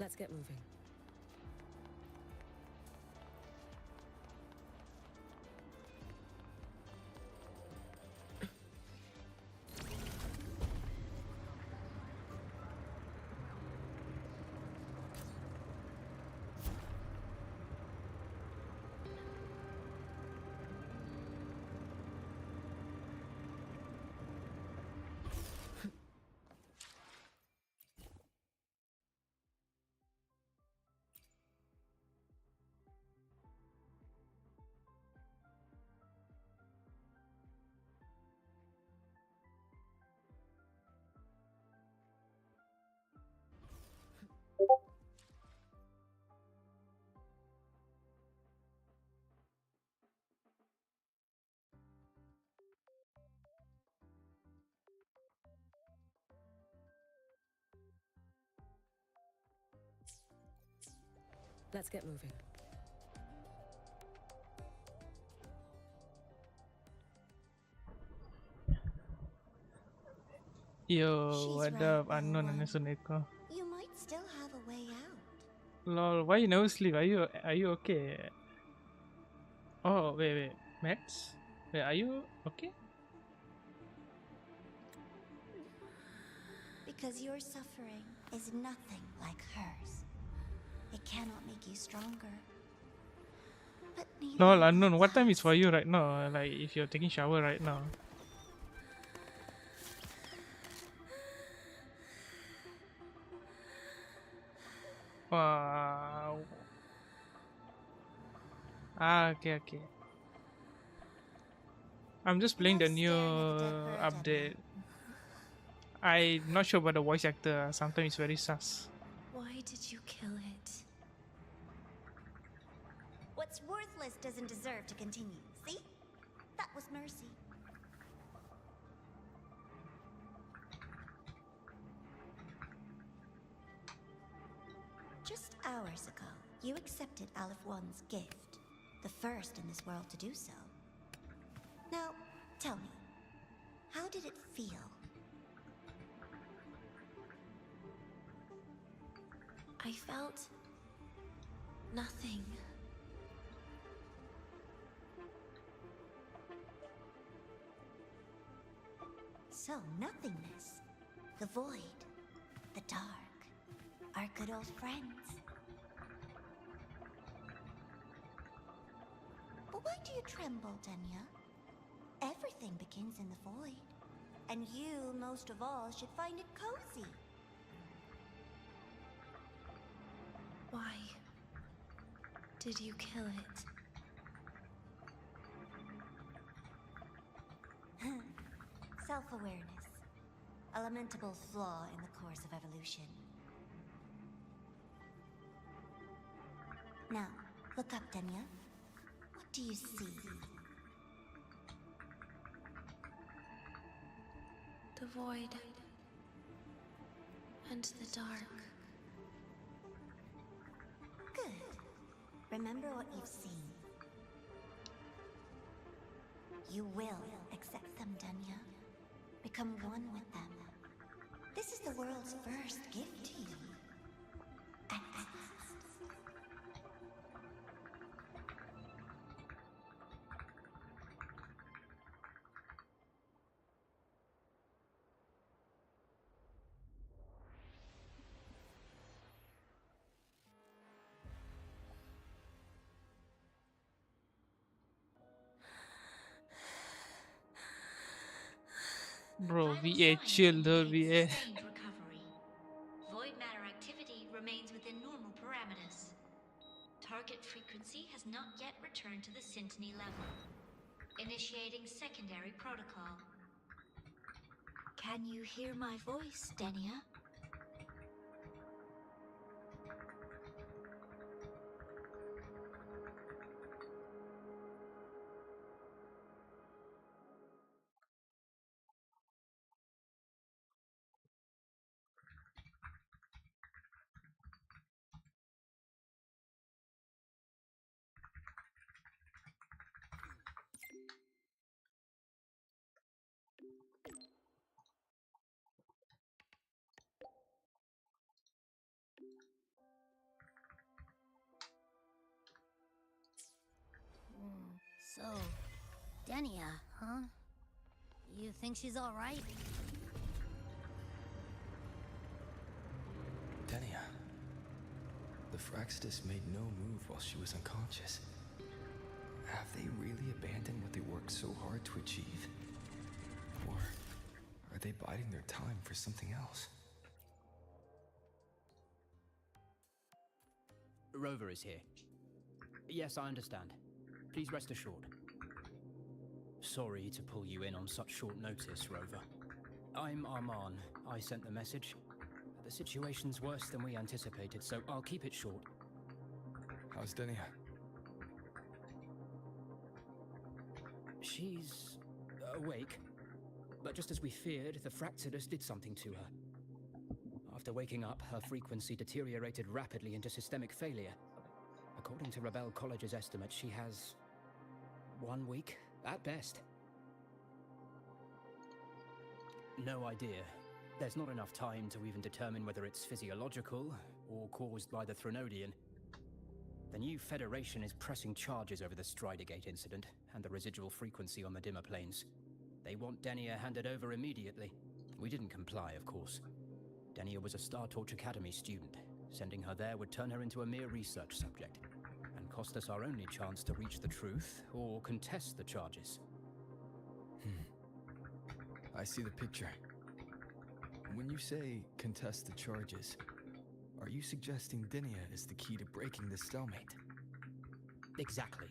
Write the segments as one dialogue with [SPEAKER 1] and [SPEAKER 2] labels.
[SPEAKER 1] Let's get moving. Let's get moving.
[SPEAKER 2] Yo, what
[SPEAKER 3] She's
[SPEAKER 2] up?
[SPEAKER 3] right,
[SPEAKER 2] Unknown
[SPEAKER 3] little one.
[SPEAKER 2] Anasuneko.
[SPEAKER 3] You might still have a way out.
[SPEAKER 2] Lol, why you never sleep? Are you okay? Oh wait, Max? Wait, are you okay?
[SPEAKER 3] Because your suffering is nothing like hers. It cannot make you stronger. But neither
[SPEAKER 2] Lol,
[SPEAKER 3] will
[SPEAKER 2] Unknown, what time is for
[SPEAKER 3] last.
[SPEAKER 2] you right now? Like if you're taking shower right now. Wow. Okay. I'm just playing the
[SPEAKER 3] Enough
[SPEAKER 2] new
[SPEAKER 3] staring at the dead bird,
[SPEAKER 2] update.
[SPEAKER 3] Enya.
[SPEAKER 2] I'm not sure about the voice actor. Sometimes it's very sus.
[SPEAKER 1] Why did you kill it?
[SPEAKER 3] What's worthless doesn't deserve to continue. See? That was mercy. Just hours ago, you accepted Aleph One's gift, the first in this world to do so. Now, tell me, how did it feel?
[SPEAKER 1] I felt nothing.
[SPEAKER 3] So, nothingness, the void, the dark, our good old friends. But why do you tremble, Denya? Everything begins in the void, and you, most of all, should find it cozy.
[SPEAKER 1] Why did you kill it?
[SPEAKER 3] Self-awareness, a lamentable flaw in the course of evolution. Now, look up, Denya. What do you see?
[SPEAKER 1] The void and the dark.
[SPEAKER 3] Good. Remember what you've seen. You will accept them, Denya. Become one with them. This is the world's first gift to you. At last.
[SPEAKER 2] Bro,
[SPEAKER 4] Vital
[SPEAKER 2] VA
[SPEAKER 4] signs
[SPEAKER 2] chill though,
[SPEAKER 4] indicate
[SPEAKER 2] VA.
[SPEAKER 4] sustained recovery. Void matter activity remains within normal parameters. Target frequency has not yet returned to the syntony level. Initiating secondary protocol. Can you hear my voice, Denia?
[SPEAKER 5] Denia, huh? You think she's alright?
[SPEAKER 6] Denia. The Fraxidus made no move while she was unconscious. Have they really abandoned what they worked so hard to achieve? Or are they biding their time for something else?
[SPEAKER 7] Rover is here. Yes, I understand. Please rest assured. Sorry to pull you in on such short notice, Rover. I'm Arman. I sent the message. The situation's worse than we anticipated, so I'll keep it short.
[SPEAKER 6] How's Denia?
[SPEAKER 7] She's awake. But just as we feared, the Fraxidus did something to her. After waking up, her frequency deteriorated rapidly into systemic failure. According to Rebel College's estimate, she has 1 week, at best. No idea. There's not enough time to even determine whether it's physiological or caused by the Threnodian. The new Federation is pressing charges over the Stridergate incident and the residual frequency on the dimmer planes. They want Denia handed over immediately. We didn't comply, of course. Denia was a Star Torch Academy student. Sending her there would turn her into a mere research subject and cost us our only chance to reach the truth or contest the charges.
[SPEAKER 6] I see the picture. When you say contest the charges, are you suggesting Denia is the key to breaking this stalemate?
[SPEAKER 7] Exactly.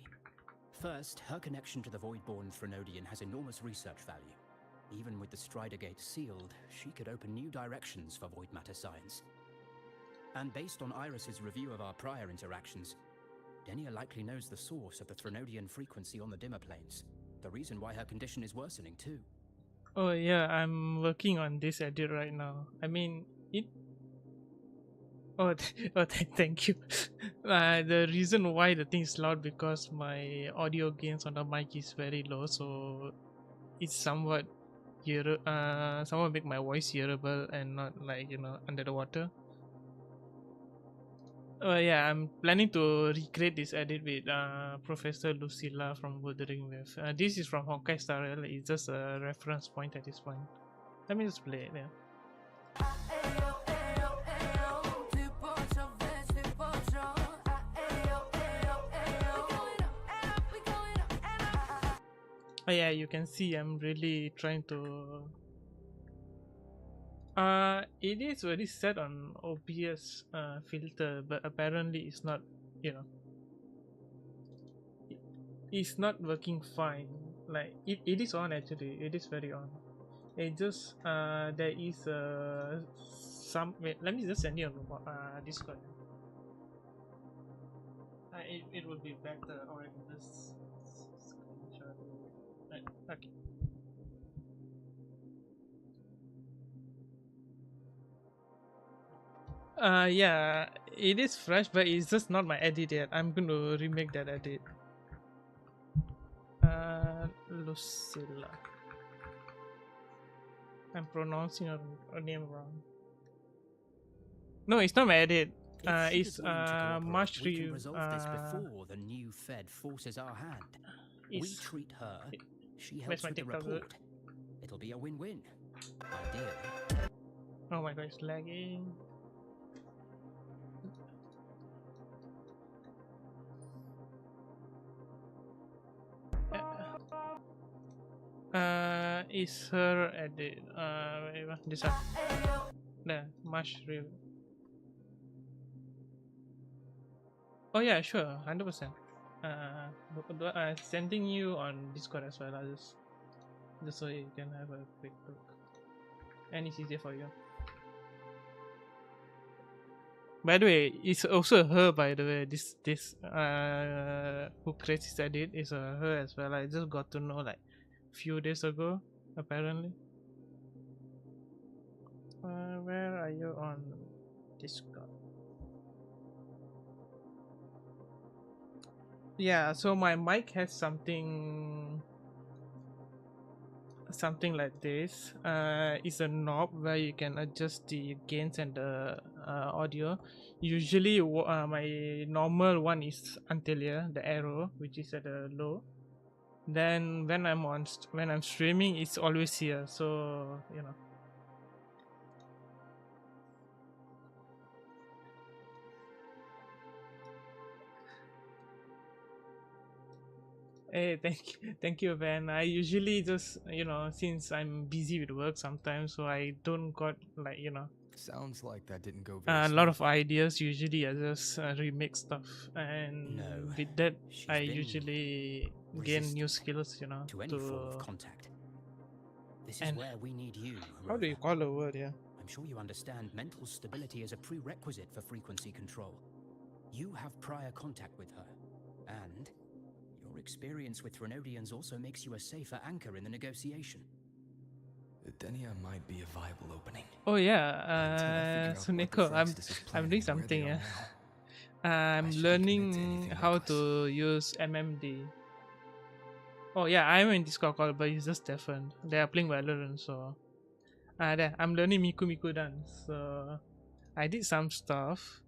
[SPEAKER 7] First, her connection to the Voidborn Threnodian has enormous research value. Even with the Stridergate sealed, she could open new directions for void matter science. And based on Iris's review of our prior interactions, Denia likely knows the source of the Threnodian frequency on the dimmer planes. The reason why her condition is worsening too.
[SPEAKER 2] Oh yeah, I'm working on this edit right now. I mean, it. Oh, thank you. The reason why the thing is loud because my audio gains on the mic is very low, so it's somewhat somewhat make my voice hearable and not like under the water. Yeah, I'm planning to recreate this edit with Professor Lucilla from Wuthering Waves. This is from Honkai Star Rail. It's just a reference point at this point. Let me just play it. Yeah. Oh yeah, you can see I'm really trying to. It is already set on OBS filter, but apparently it's not. It's not working fine. Like it is on actually. It is very on. It just there is some. Wait, let me just send you a Discord. It would be better, or I can just screenshot. Right, okay. Yeah, it is fresh, but it's just not my edit yet. I'm going to remake that edit. Lucilla. I'm pronouncing her name wrong. No, it's not my edit. It's Marsh
[SPEAKER 7] We can resolve this before the new Fed forces our hand. We treat her, she helps with the report. It'll be a win-win. Ideally.
[SPEAKER 2] Oh my god, it's lagging. Is her edit this one? The mushroom. Oh yeah, sure, 100%. Sending you on Discord as well. I'll just so you can have a quick look, and it's easier for you. By the way, it's also her. By the way, this who creates this edit is her as well. I just got to know like few days ago, apparently. Where are you on Discord? Yeah, so my mic has something like this. It's a knob where you can adjust the gains and the audio. Usually my normal one is until here, the arrow, which is at a low. Then when when I'm streaming, it's always here. So you know. Hey, thank you, Ben. I usually just, since I'm busy with work sometimes, so I don't got like,
[SPEAKER 6] Sounds like that didn't go very
[SPEAKER 2] a lot of
[SPEAKER 6] smoothly.
[SPEAKER 2] ideas. Usually, I just remix stuff, and
[SPEAKER 7] No,
[SPEAKER 2] with that,
[SPEAKER 7] she's
[SPEAKER 2] I
[SPEAKER 7] been
[SPEAKER 2] usually gain new
[SPEAKER 7] resistant
[SPEAKER 2] skills,
[SPEAKER 7] to any form of contact. This is
[SPEAKER 2] and
[SPEAKER 7] where we need you,
[SPEAKER 2] how do you
[SPEAKER 7] Rover.
[SPEAKER 2] call a word? Yeah.
[SPEAKER 7] I'm sure you understand mental stability is a prerequisite for frequency control. You have prior contact with her, and your experience with Threnodians also makes you a safer anchor in the negotiation.
[SPEAKER 6] Denia might be a viable opening.
[SPEAKER 2] Oh
[SPEAKER 6] Until I
[SPEAKER 2] yeah,
[SPEAKER 6] figure out
[SPEAKER 2] so
[SPEAKER 6] what the
[SPEAKER 2] Nico,
[SPEAKER 6] Fraxis is
[SPEAKER 2] I'm
[SPEAKER 6] planning
[SPEAKER 2] doing
[SPEAKER 6] and where
[SPEAKER 2] something.
[SPEAKER 6] they are
[SPEAKER 2] Yeah,
[SPEAKER 6] now,
[SPEAKER 2] I'm
[SPEAKER 6] I shouldn't commit to
[SPEAKER 2] learning
[SPEAKER 6] anything
[SPEAKER 2] how
[SPEAKER 6] reckless.
[SPEAKER 2] to use MMD. Oh yeah, I'm in Discord call, but it's just different. They are playing Valorant, so there I'm learning Miku Miku dance. So I did some stuff,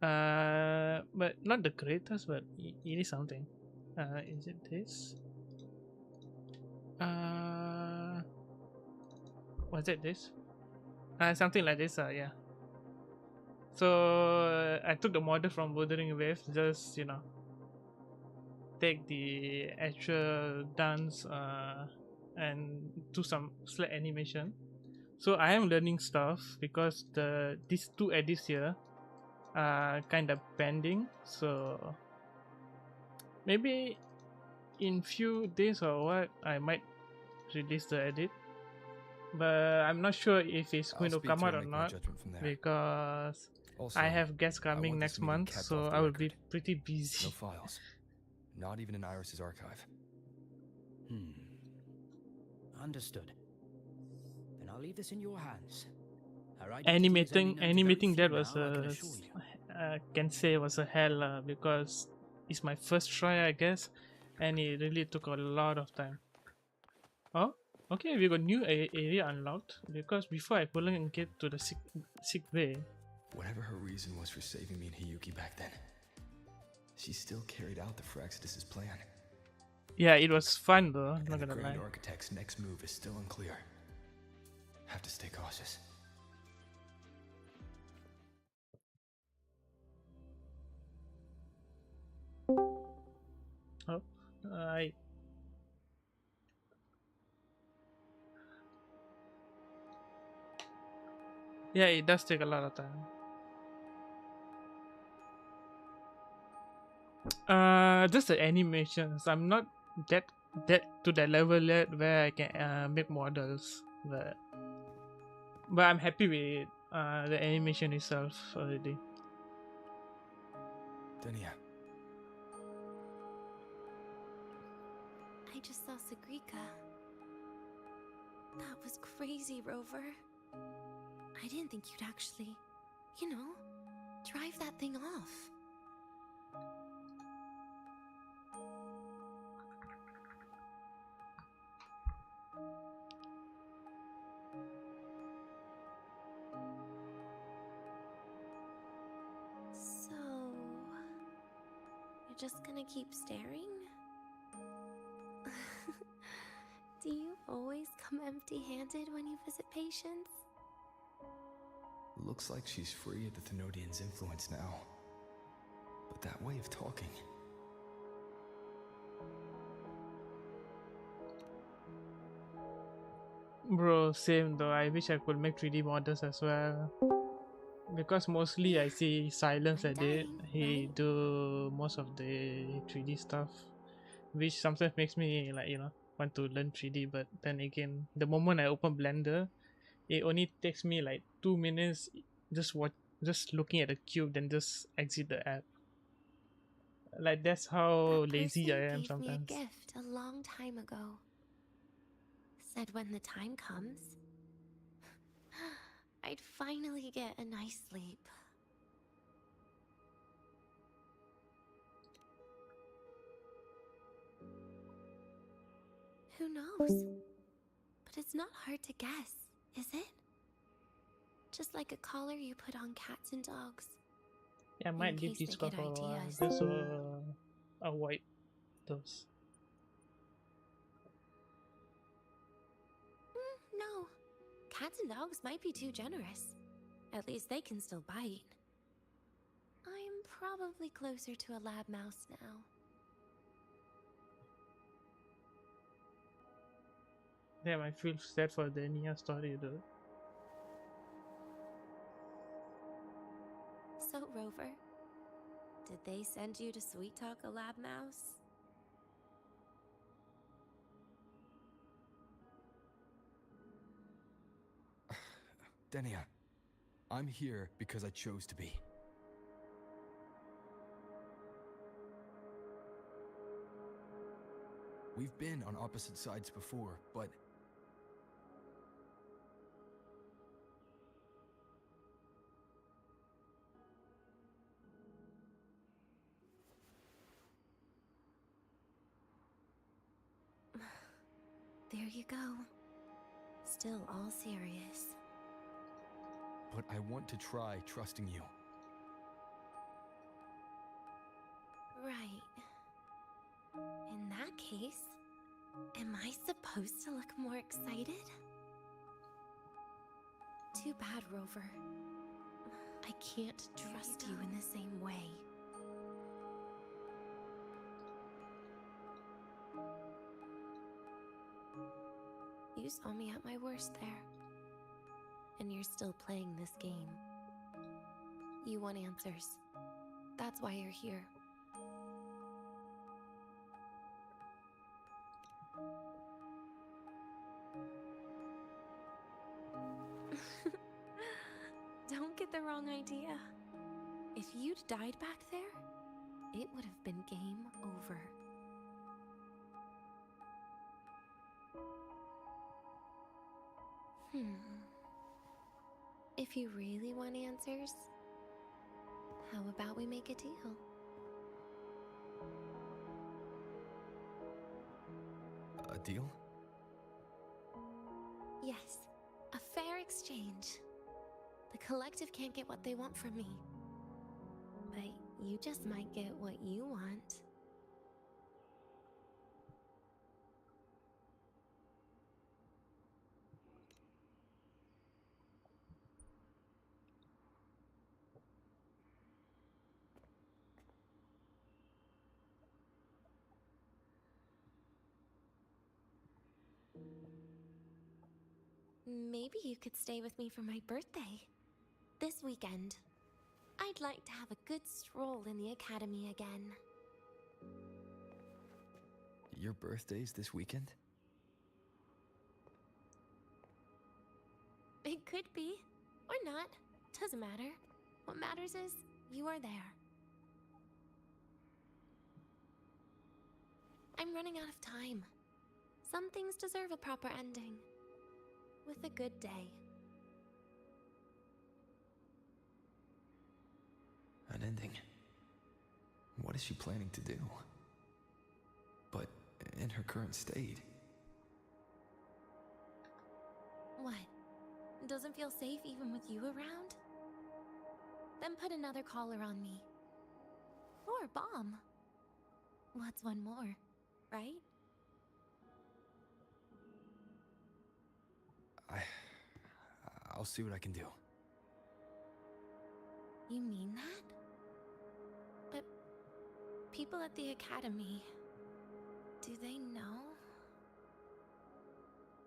[SPEAKER 2] but not the greatest, but it is something. Is it this? Was it this? Something like this. Yeah. So I took the model from Wuthering Waves, just take the actual dance and do some slight animation. So I am learning stuff because these two edits here are kind of pending. So maybe in few days or what, I might release the edit, but I'm not sure if it's
[SPEAKER 6] I'll
[SPEAKER 2] going to
[SPEAKER 6] speak
[SPEAKER 2] come
[SPEAKER 6] to her
[SPEAKER 2] out or
[SPEAKER 6] and make my
[SPEAKER 2] not
[SPEAKER 6] judgment from there.
[SPEAKER 2] because
[SPEAKER 6] Also,
[SPEAKER 2] I have guests
[SPEAKER 6] I
[SPEAKER 2] coming
[SPEAKER 6] want this
[SPEAKER 2] next
[SPEAKER 6] meeting
[SPEAKER 2] month,
[SPEAKER 6] kept
[SPEAKER 2] so
[SPEAKER 6] off the
[SPEAKER 2] I will be
[SPEAKER 6] record.
[SPEAKER 2] pretty busy.
[SPEAKER 6] No files. Not even in Iris's archive.
[SPEAKER 7] Understood. Then I'll leave this in your hands. Her identity is only known to very
[SPEAKER 2] Animating
[SPEAKER 7] few
[SPEAKER 2] that was
[SPEAKER 7] now, I can assure you.
[SPEAKER 2] can say was a hell because it's my first try, I guess, and it really took a lot of time. Oh, okay, we got new area unlocked because before I couldn't get to the sick bay.
[SPEAKER 6] Whatever her reason was for saving me and Hiyuki back then, she still carried out the Fraxidus' plan.
[SPEAKER 2] Yeah, it was fun though,
[SPEAKER 6] And
[SPEAKER 2] not
[SPEAKER 6] the
[SPEAKER 2] gonna lie.
[SPEAKER 6] Grand Architect's next move is still unclear. Have to stay cautious.
[SPEAKER 2] Oh, yeah, it does take a lot of time. Just the animations. I'm not that to that level yet where I can make models, but I'm happy with the animation itself already.
[SPEAKER 6] Denia.
[SPEAKER 1] I just saw Sagrika. That was crazy, Rover. I didn't think you'd actually, drive that thing off. So, you're just gonna keep staring? Do you always come empty-handed when you visit patients?
[SPEAKER 6] Looks like she's free of the Thenodian's influence now. But that way of talking...
[SPEAKER 2] Bro, same though. I wish I could make 3D models as well. Because mostly I see Silence
[SPEAKER 1] I'm
[SPEAKER 2] at it.
[SPEAKER 1] dying,
[SPEAKER 2] He
[SPEAKER 1] right?
[SPEAKER 2] do most of the 3D stuff, which sometimes makes me like want to learn 3D. But then again, the moment I open Blender, it only takes me like 2 minutes just looking at the cube, then just exit the app. Like that's how
[SPEAKER 1] That
[SPEAKER 2] lazy I
[SPEAKER 1] person
[SPEAKER 2] am
[SPEAKER 1] gave me a
[SPEAKER 2] sometimes.
[SPEAKER 1] gift a long time ago. Said when the time comes, I'd finally get a nice sleep. Who knows? But it's not hard to guess, is it? Just like a collar you put on cats and dogs.
[SPEAKER 2] Yeah, I might leave
[SPEAKER 1] case they
[SPEAKER 2] Discord
[SPEAKER 1] get
[SPEAKER 2] for a while
[SPEAKER 1] ideas.
[SPEAKER 2] just avoid those.
[SPEAKER 1] Cats and dogs might be too generous. At least they can still bite. I'm probably closer to a lab mouse now.
[SPEAKER 2] Damn, I feel sad for the Nia story though.
[SPEAKER 1] So, Rover, did they send you to sweet talk a lab mouse?
[SPEAKER 6] Denia, I'm here because I chose to be. We've been on opposite sides before, but
[SPEAKER 1] There you go. Still all serious.
[SPEAKER 6] I want to try trusting you.
[SPEAKER 1] Right. In that case, am I supposed to look more excited? Too bad, Rover. I can't trust you in the same way. You saw me at my worst there. And you're still playing this game. You want answers. That's why you're here. Don't get the wrong idea. If you'd died back there, it would have been game over. If you really want answers, how about we make a deal?
[SPEAKER 6] A deal?
[SPEAKER 1] Yes, a fair exchange. The collective can't get what they want from me. But you just might get what you want. Maybe you could stay with me for my birthday. This weekend. I'd like to have a good stroll in the academy again.
[SPEAKER 6] Your birthday's this weekend?
[SPEAKER 1] It could be, or not. Doesn't matter. What matters is you are there. I'm running out of time. Some things deserve a proper ending. With a good day.
[SPEAKER 6] An ending? What is she planning to do? But in her current state.
[SPEAKER 1] What? Doesn't feel safe even with you around? Then put another collar on me. Or a bomb. What's one more, right?
[SPEAKER 6] I'll see what I can do.
[SPEAKER 1] You mean that? But people at the academy, do they know?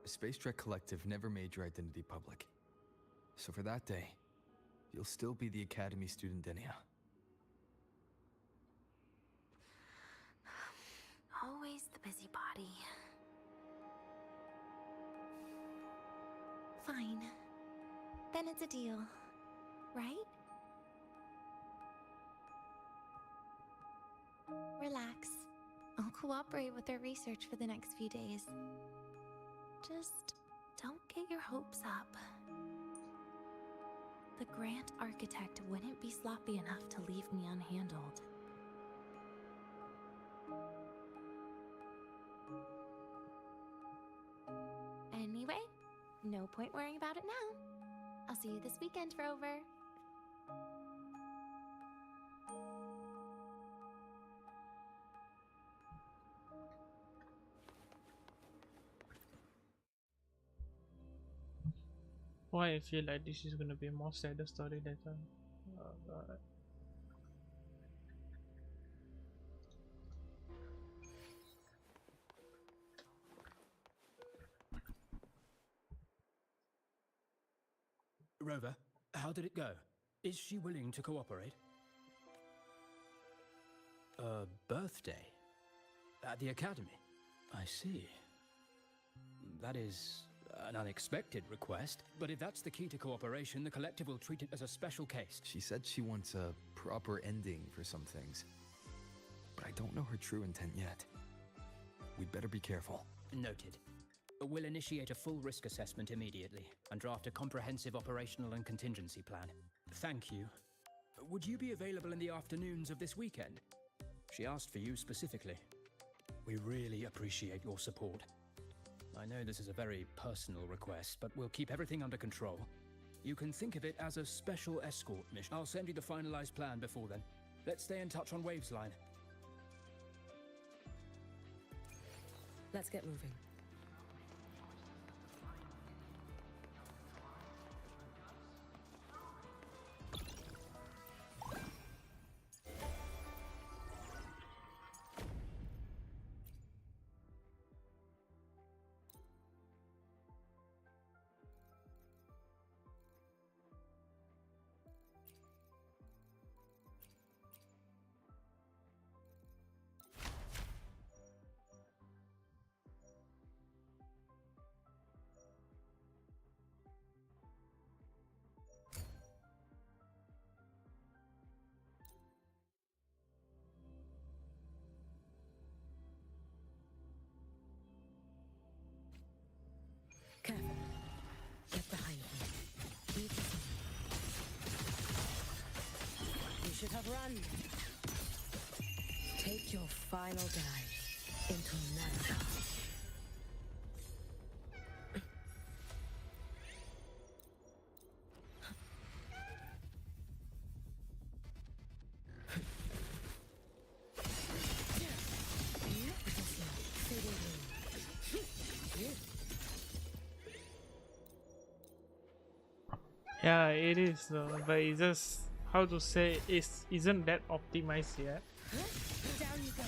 [SPEAKER 6] Space Trek Collective never made your identity public. So for that day, you'll still be the Academy student Denia.
[SPEAKER 1] Always the busybody. Fine. Then it's a deal, right? Relax. I'll cooperate with their research for the next few days. Just don't get your hopes up. The Grant Architect wouldn't be sloppy enough to leave me unhandled. Anyway, no point worrying about it now. I'll see you this weekend, Rover.
[SPEAKER 2] Why I feel like this is gonna be a more sadder story later. Oh god.
[SPEAKER 7] Rover, how did it go? Is she willing to cooperate? A birthday? At the academy? I see. That is an unexpected request, but if that's the key to cooperation, the collective will treat it as a special case.
[SPEAKER 6] She said she wants a proper ending for some things, but I don't know her true intent yet. We'd better be careful.
[SPEAKER 7] Noted. We'll initiate a full risk assessment immediately and draft a comprehensive operational and contingency plan. Thank you. Would you be available in the afternoons of this weekend? She asked for you specifically. We really appreciate your support. I know this is a very personal request, but we'll keep everything under control. You can think of it as a special escort mission. I'll send you the finalized plan before then. Let's stay in touch on Waves Line.
[SPEAKER 8] Let's get moving. Careful. Get behind me. Leave the zone. You should have run. Take your final dive into America.
[SPEAKER 2] Yeah, it is though, but it's just how to say isn't that optimized yet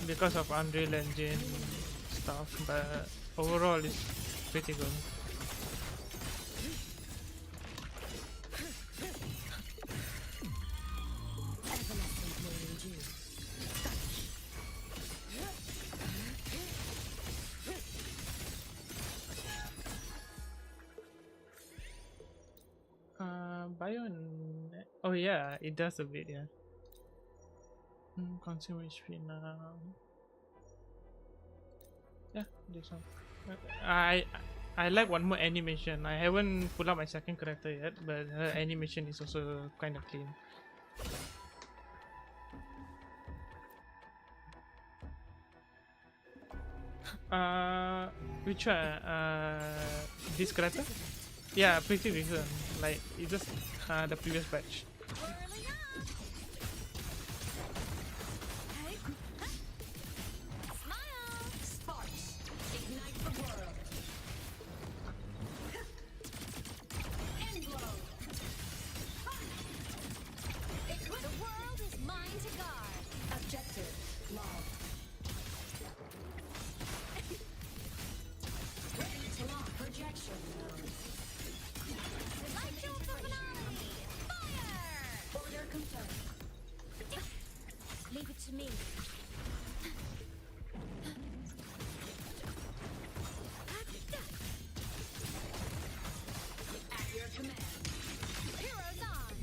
[SPEAKER 2] because of Unreal Engine stuff, but overall it's pretty good. Oh yeah, it does a bit, yeah. Consume HP now. Yeah, this one. I like one more animation. I haven't pulled up my second character yet, but her animation is also kind of clean. Which one? This character? Yeah, pretty recent. Like it's just the previous batch.
[SPEAKER 5] Leave it to me.
[SPEAKER 4] At your command.
[SPEAKER 5] Heroes on.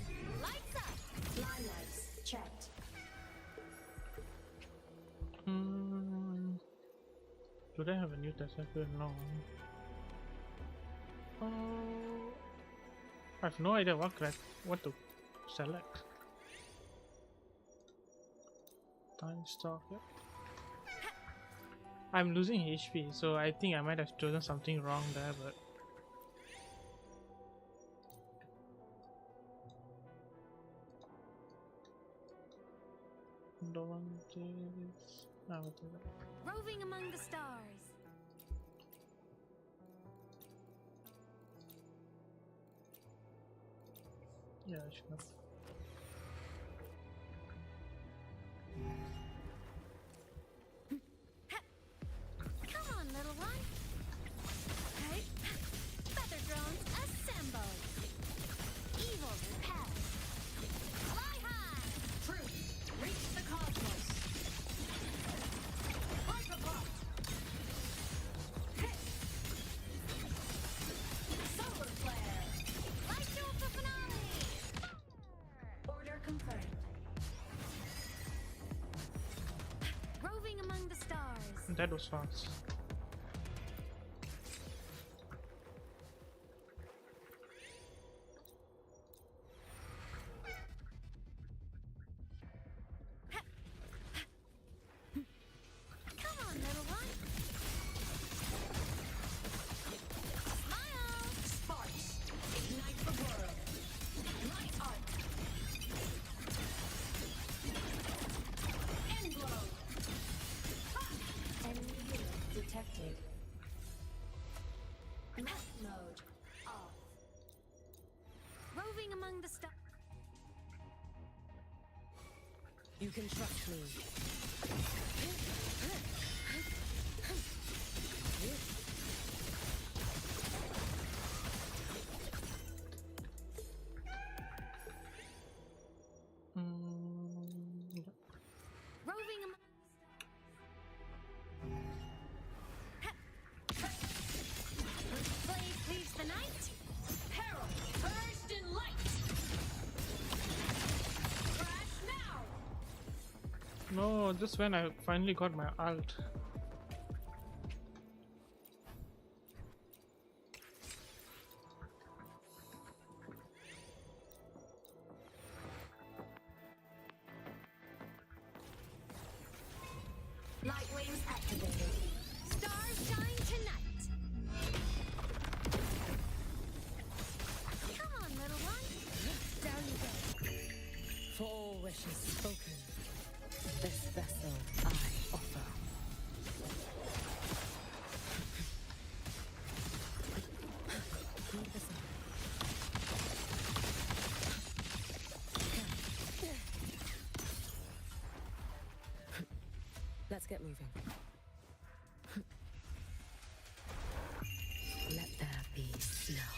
[SPEAKER 5] Lights up.
[SPEAKER 4] Line lights checked.
[SPEAKER 2] Do they have a new Tesla? No. I have no idea what to select. Time stock. Yep. I'm losing HP, so I think I might have chosen something wrong there, but don't want this. I will do that.
[SPEAKER 5] Roving among the stars.
[SPEAKER 2] Yeah, sure.
[SPEAKER 1] Come on, little one. Hey, feather drones assemble. Evil repel. Fly high.
[SPEAKER 8] Truth, reach the cosmos. Hyperpop. Solar flare.
[SPEAKER 1] Light show for finale.
[SPEAKER 8] Order confirmed.
[SPEAKER 1] Roving among the stars.
[SPEAKER 2] That was fast.
[SPEAKER 1] Come on, little one. Smile.
[SPEAKER 8] Sparks, ignite the world. Light art. End glow. Enemy hero detected. Map mode off.
[SPEAKER 1] Roving among the stars.
[SPEAKER 8] You can trust me.
[SPEAKER 2] Yeah.
[SPEAKER 1] Roving among Blade cleaves the night.
[SPEAKER 8] Peril, burst in light. Crash now.
[SPEAKER 2] No, just when I finally got my alt.
[SPEAKER 8] Light wings activated.
[SPEAKER 1] Stars shine tonight. Come on, little one.
[SPEAKER 8] Down you go.
[SPEAKER 9] For all wishes spoken, this vessel I offer. Keep this up. Let's get moving. Let there be snow.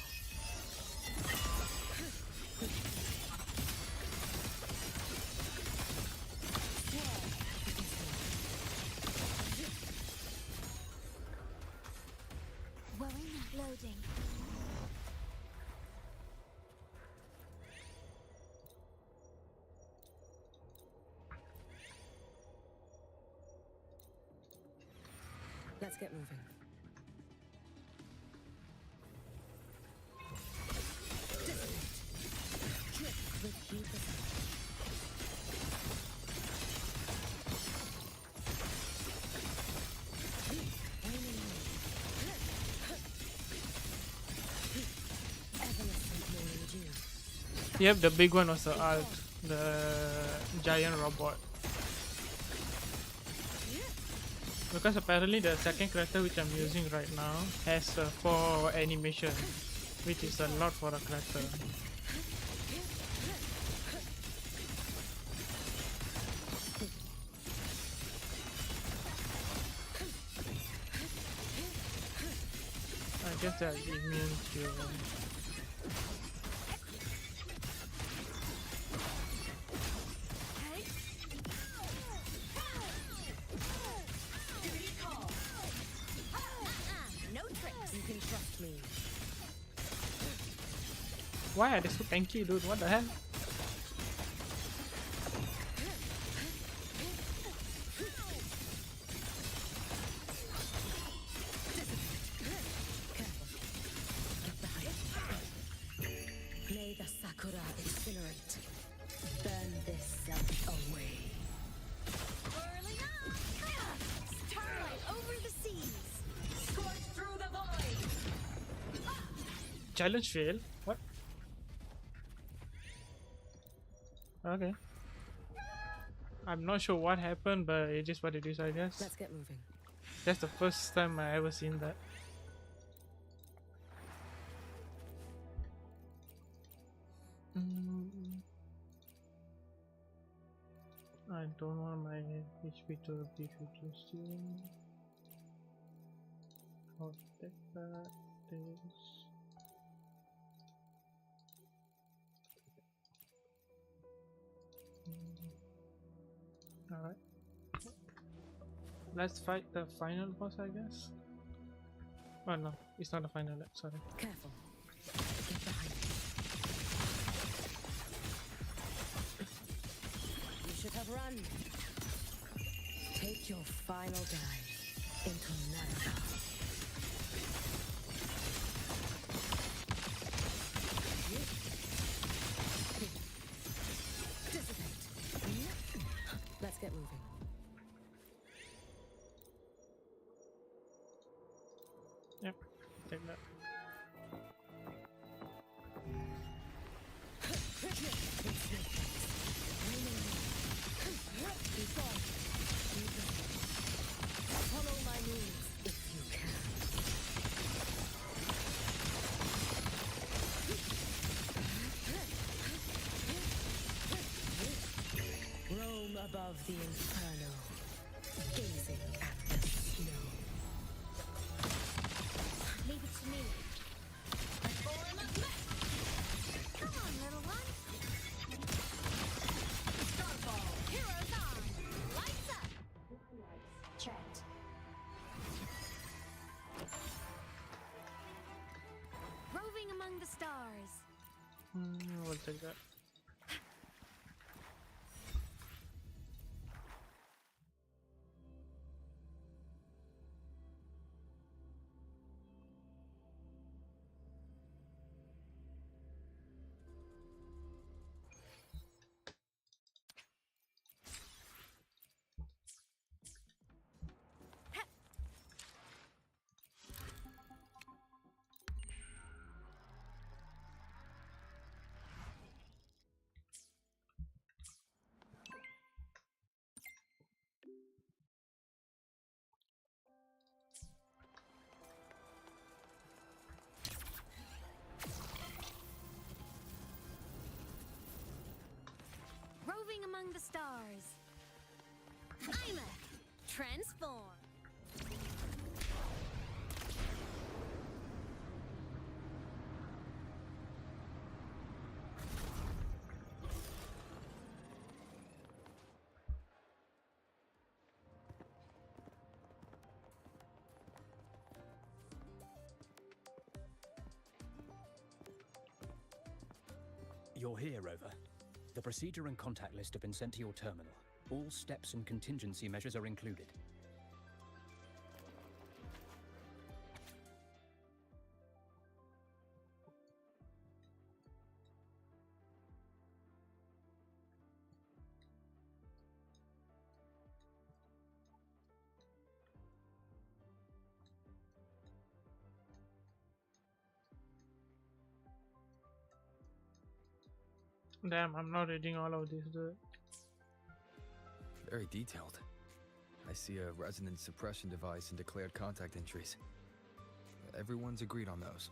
[SPEAKER 1] Worry not. Loading.
[SPEAKER 9] Let's get moving. With you
[SPEAKER 2] Yep, the big one was the alt, the giant robot. Because apparently the second character which I'm using right now has 4 animation, which is a lot for a character. I guess that immune to
[SPEAKER 1] No tricks.
[SPEAKER 9] You can trust me.
[SPEAKER 2] why are they so tanky, dude? What the hell?
[SPEAKER 9] May the Sakura incinerate. Burn this self away.
[SPEAKER 1] Whirling up. Starlight over the seas.
[SPEAKER 8] Scorch through the void.
[SPEAKER 2] Challenge fail? What? Okay. I'm not sure what happened, but it is what it is, I guess.
[SPEAKER 9] Let's get moving.
[SPEAKER 2] That's the first time I ever seen that. I don't want my HP to be reducing. I'll take that. This. Alright. Let's fight the final boss, I guess. Oh no, it's not the final yet, sorry.
[SPEAKER 8] Careful. Get behind me. You should have run. Take your final dive into America. Dissipate. Let's get moving.
[SPEAKER 2] Yep, take that.
[SPEAKER 8] Follow my moves if you can. Roam above the inferno, gazing at the snow.
[SPEAKER 5] Leave it to me. Come on, little one. Starfall. Heroes on. Lights up.
[SPEAKER 3] Checked.
[SPEAKER 5] Roving among the stars.
[SPEAKER 2] We'll take that.
[SPEAKER 5] Roving among the stars. I'm a transform.
[SPEAKER 7] You're here, Rover. The procedure and contact list have been sent to your terminal. All steps and contingency measures are included.
[SPEAKER 2] Damn, I'm not reading all of this, dude.
[SPEAKER 6] Very detailed. I see a resonance suppression device and declared contact entries. Everyone's agreed on those.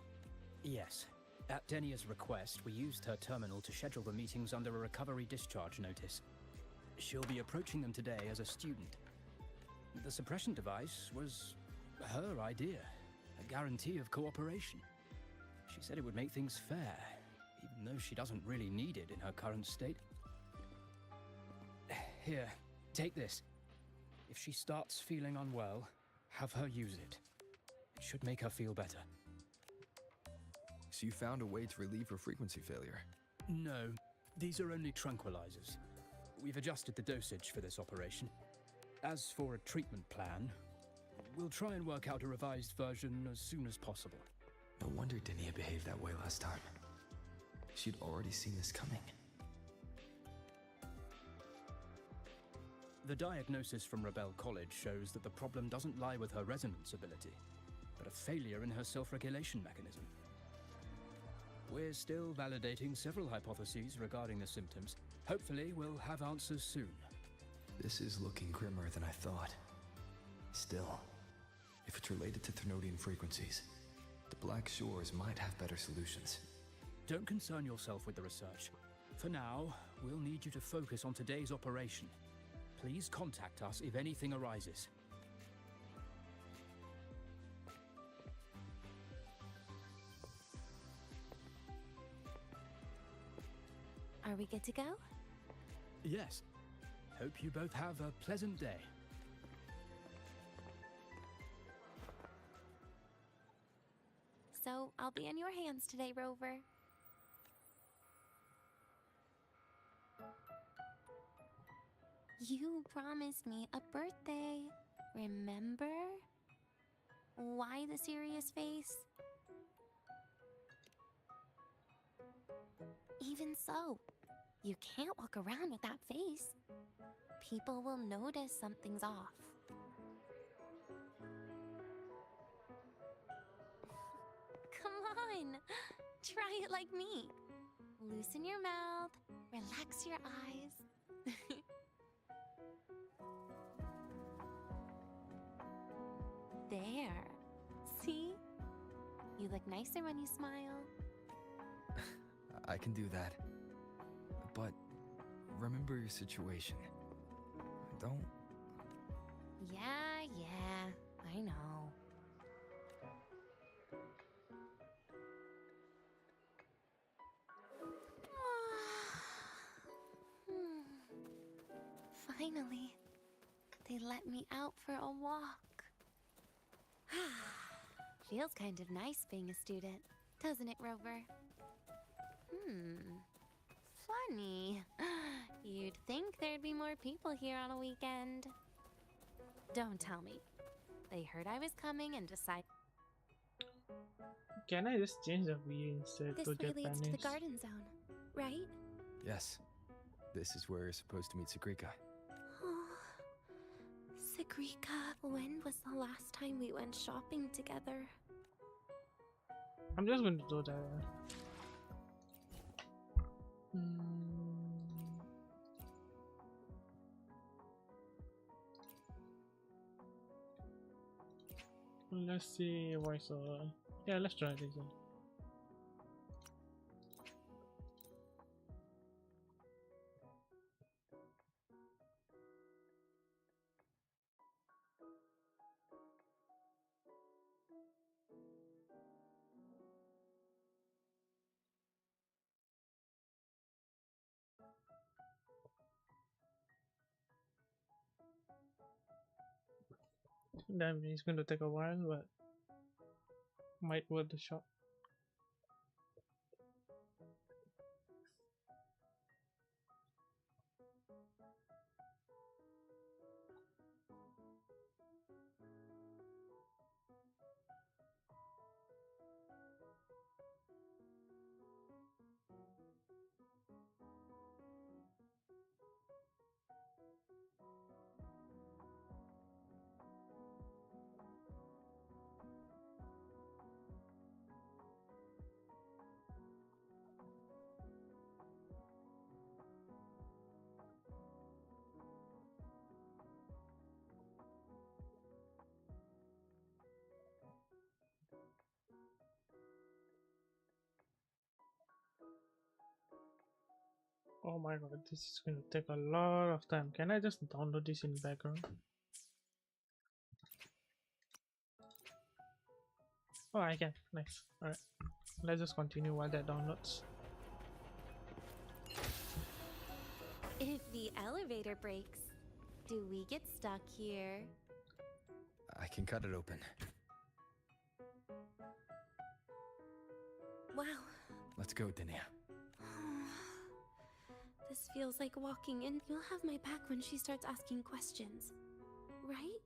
[SPEAKER 7] Yes. At Denia's request, we used her terminal to schedule the meetings under a recovery discharge notice. She'll be approaching them today as a student. The suppression device was her idea, a guarantee of cooperation. She said it would make things fair, even though she doesn't really need it in her current state. Here, take this. If she starts feeling unwell, have her use it. It should make her feel better.
[SPEAKER 6] So you found a way to relieve her frequency failure?
[SPEAKER 7] No, these are only tranquilizers. We've adjusted the dosage for this operation. As for a treatment plan, we'll try and work out a revised version as soon as possible.
[SPEAKER 6] No wonder Denia behaved that way last time. She'd already seen this coming.
[SPEAKER 7] The diagnosis from Rebel College shows that the problem doesn't lie with her resonance ability, but a failure in her self-regulation mechanism. We're still validating several hypotheses regarding the symptoms. Hopefully, we'll have answers soon.
[SPEAKER 6] This is looking grimmer than I thought. Still, if it's related to Thermodian frequencies, the Black Shores might have better solutions.
[SPEAKER 7] Don't concern yourself with the research. For now, we'll need you to focus on today's operation. Please contact us if anything arises.
[SPEAKER 1] Are we good to go?
[SPEAKER 7] Yes. Hope you both have a pleasant day.
[SPEAKER 1] So, I'll be in your hands today, Rover. You promised me a birthday, remember? Why the serious face? Even so, you can't walk around with that face. People will notice something's off. Come on, try it like me. Loosen your mouth, relax your eyes. There. See? You look nicer when you smile.
[SPEAKER 6] I can do that. But remember your situation. Don't...
[SPEAKER 1] Yeah, I know. Finally, they let me out for a walk. Feels kind of nice being a student, doesn't it, Rover? Funny. You'd think there'd be more people here on a weekend. Don't tell me. They heard I was coming and decided.
[SPEAKER 2] Can I just change the view instead
[SPEAKER 1] This
[SPEAKER 2] to
[SPEAKER 1] way leads to the
[SPEAKER 2] Japanese?
[SPEAKER 1] garden zone, right?
[SPEAKER 6] Yes. This is where you're supposed to meet Sagrika.
[SPEAKER 1] Oh, Sagrika, when was the last time we went shopping together?
[SPEAKER 2] I'm just going to do that. Let's see voiceover. Yeah, let's try this one. Damn, it's going to take a while, but might worth the shot. Oh my god, this is going to take a lot of time. Can I just download this in background? Oh, I can. Nice. Alright. Let's just continue while that downloads.
[SPEAKER 1] If the elevator breaks, do we get stuck here?
[SPEAKER 6] I can cut it open.
[SPEAKER 1] Wow.
[SPEAKER 6] Let's go, Dinia.
[SPEAKER 1] This feels like walking in. You'll have my back when she starts asking questions, right?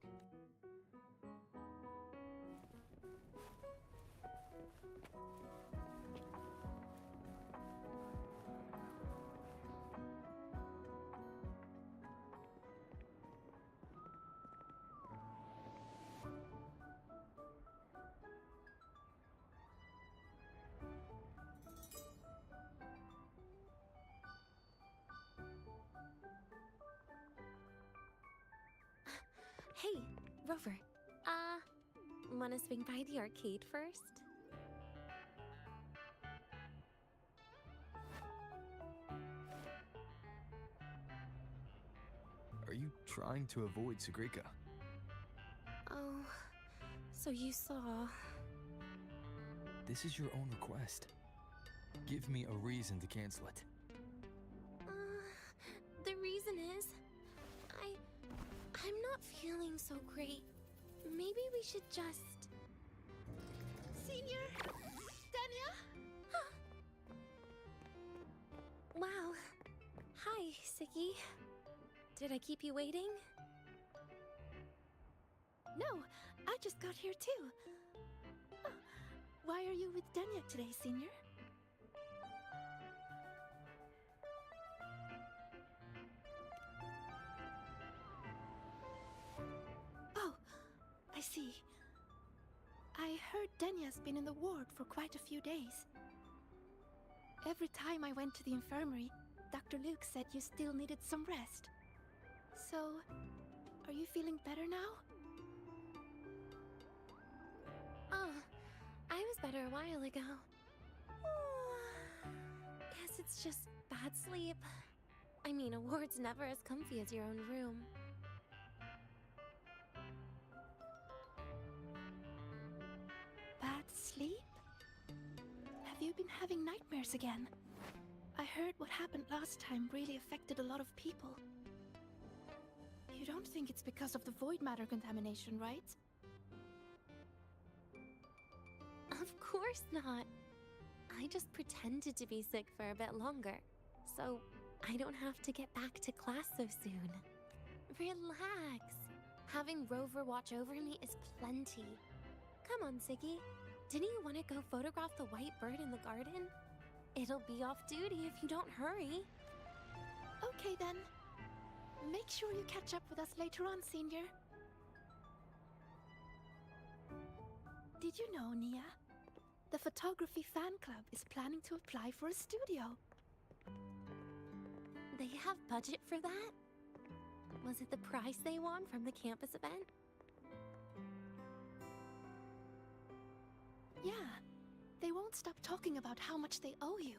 [SPEAKER 1] Hey, Rover. Wanna swing by the arcade first?
[SPEAKER 6] Are you trying to avoid Sugrika.
[SPEAKER 1] Oh, so you saw.
[SPEAKER 6] This is your own request. Give me a reason to cancel it.
[SPEAKER 1] The reason is, I'm not feeling so great. Maybe we should just...
[SPEAKER 10] Senior? Danya?
[SPEAKER 1] Wow. Hi, Siki. Did I keep you waiting?
[SPEAKER 10] No, I just got here too. Oh, why are you with Danya today, Senior? Oh, I see. I heard Danya's been in the ward for quite a few days. Every time I went to the infirmary, Dr. Luke said you still needed some rest. So, are you feeling better now?
[SPEAKER 1] Oh, I was better a while ago. Guess it's just bad sleep. I mean, a ward's never as comfy as your own room.
[SPEAKER 10] Bad sleep? Have you been having nightmares again? I heard what happened last time really affected a lot of people. You don't think it's because of the void matter contamination, right?
[SPEAKER 1] Of course not. I just pretended to be sick for a bit longer, so I don't have to get back to class so soon. Relax. Having Rover watch over me is plenty. Come on, Siggy. Didn't you want to go photograph the white bird in the garden? It'll be off duty if you don't hurry.
[SPEAKER 10] Okay then. Make sure you catch up with us later on, Senior. Did you know, Nia? The photography fan club is planning to apply for a studio.
[SPEAKER 1] They have budget for that? Was it the prize they won from the campus event?
[SPEAKER 10] Yeah. They won't stop talking about how much they owe you.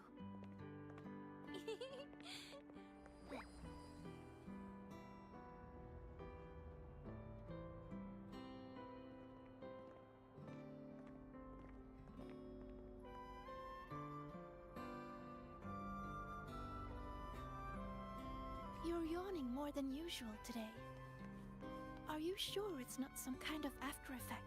[SPEAKER 10] You're yawning more than usual today. Are you sure it's not some kind of after effect?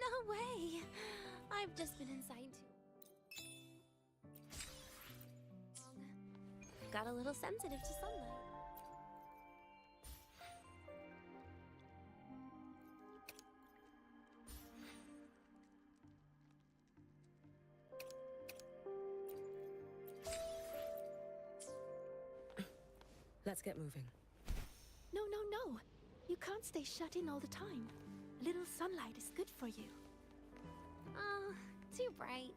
[SPEAKER 1] No way! I've just been inside too long. Got a little sensitive to sunlight.
[SPEAKER 8] Let's get moving.
[SPEAKER 10] No, no, no. You can't stay shut in all the time. A little sunlight is good for you.
[SPEAKER 1] Oh, too bright.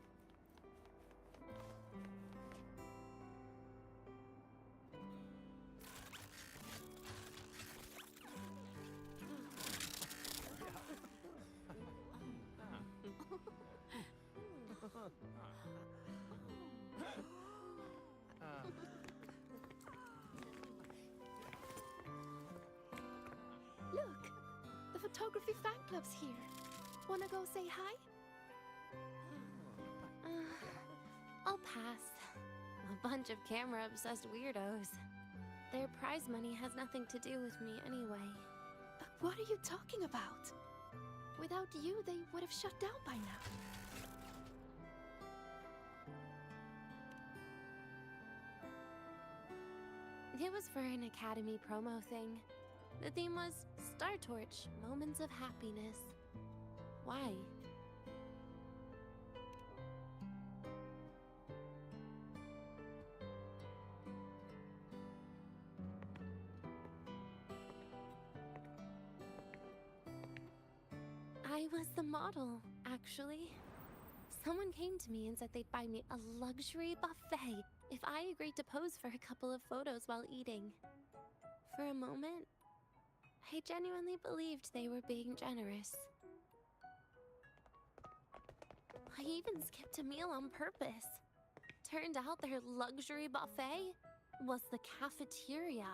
[SPEAKER 10] Look, the photography fan club's here. Wanna go say hi?
[SPEAKER 1] I'll pass. A bunch of camera-obsessed weirdos. Their prize money has nothing to do with me anyway.
[SPEAKER 10] What are you talking about? Without you, they would have shut down by now.
[SPEAKER 1] It was for an Academy promo thing. The theme was Star Torch, Moments of Happiness. Why? I was the model, actually. Someone came to me and said they'd buy me a luxury buffet if I agreed to pose for a couple of photos while eating. For a moment, I genuinely believed they were being generous. I even skipped a meal on purpose. Turned out their luxury buffet was the cafeteria.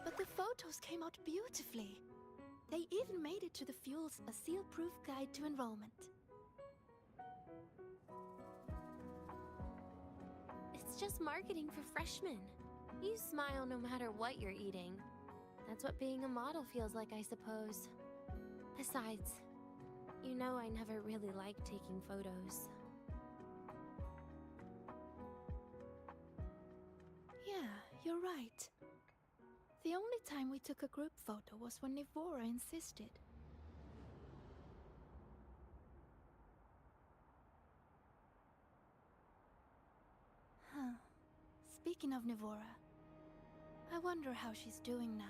[SPEAKER 10] But the photos came out beautifully. They even made it to the Fuel's A Seal-Proof Guide to Enrollment.
[SPEAKER 1] It's just marketing for freshmen. You smile no matter what you're eating. That's what being a model feels like, I suppose. Besides, you know I never really liked taking photos.
[SPEAKER 10] Yeah, you're right. The only time we took a group photo was when Nivora insisted. Huh. Speaking of Nivora, I wonder how she's doing now.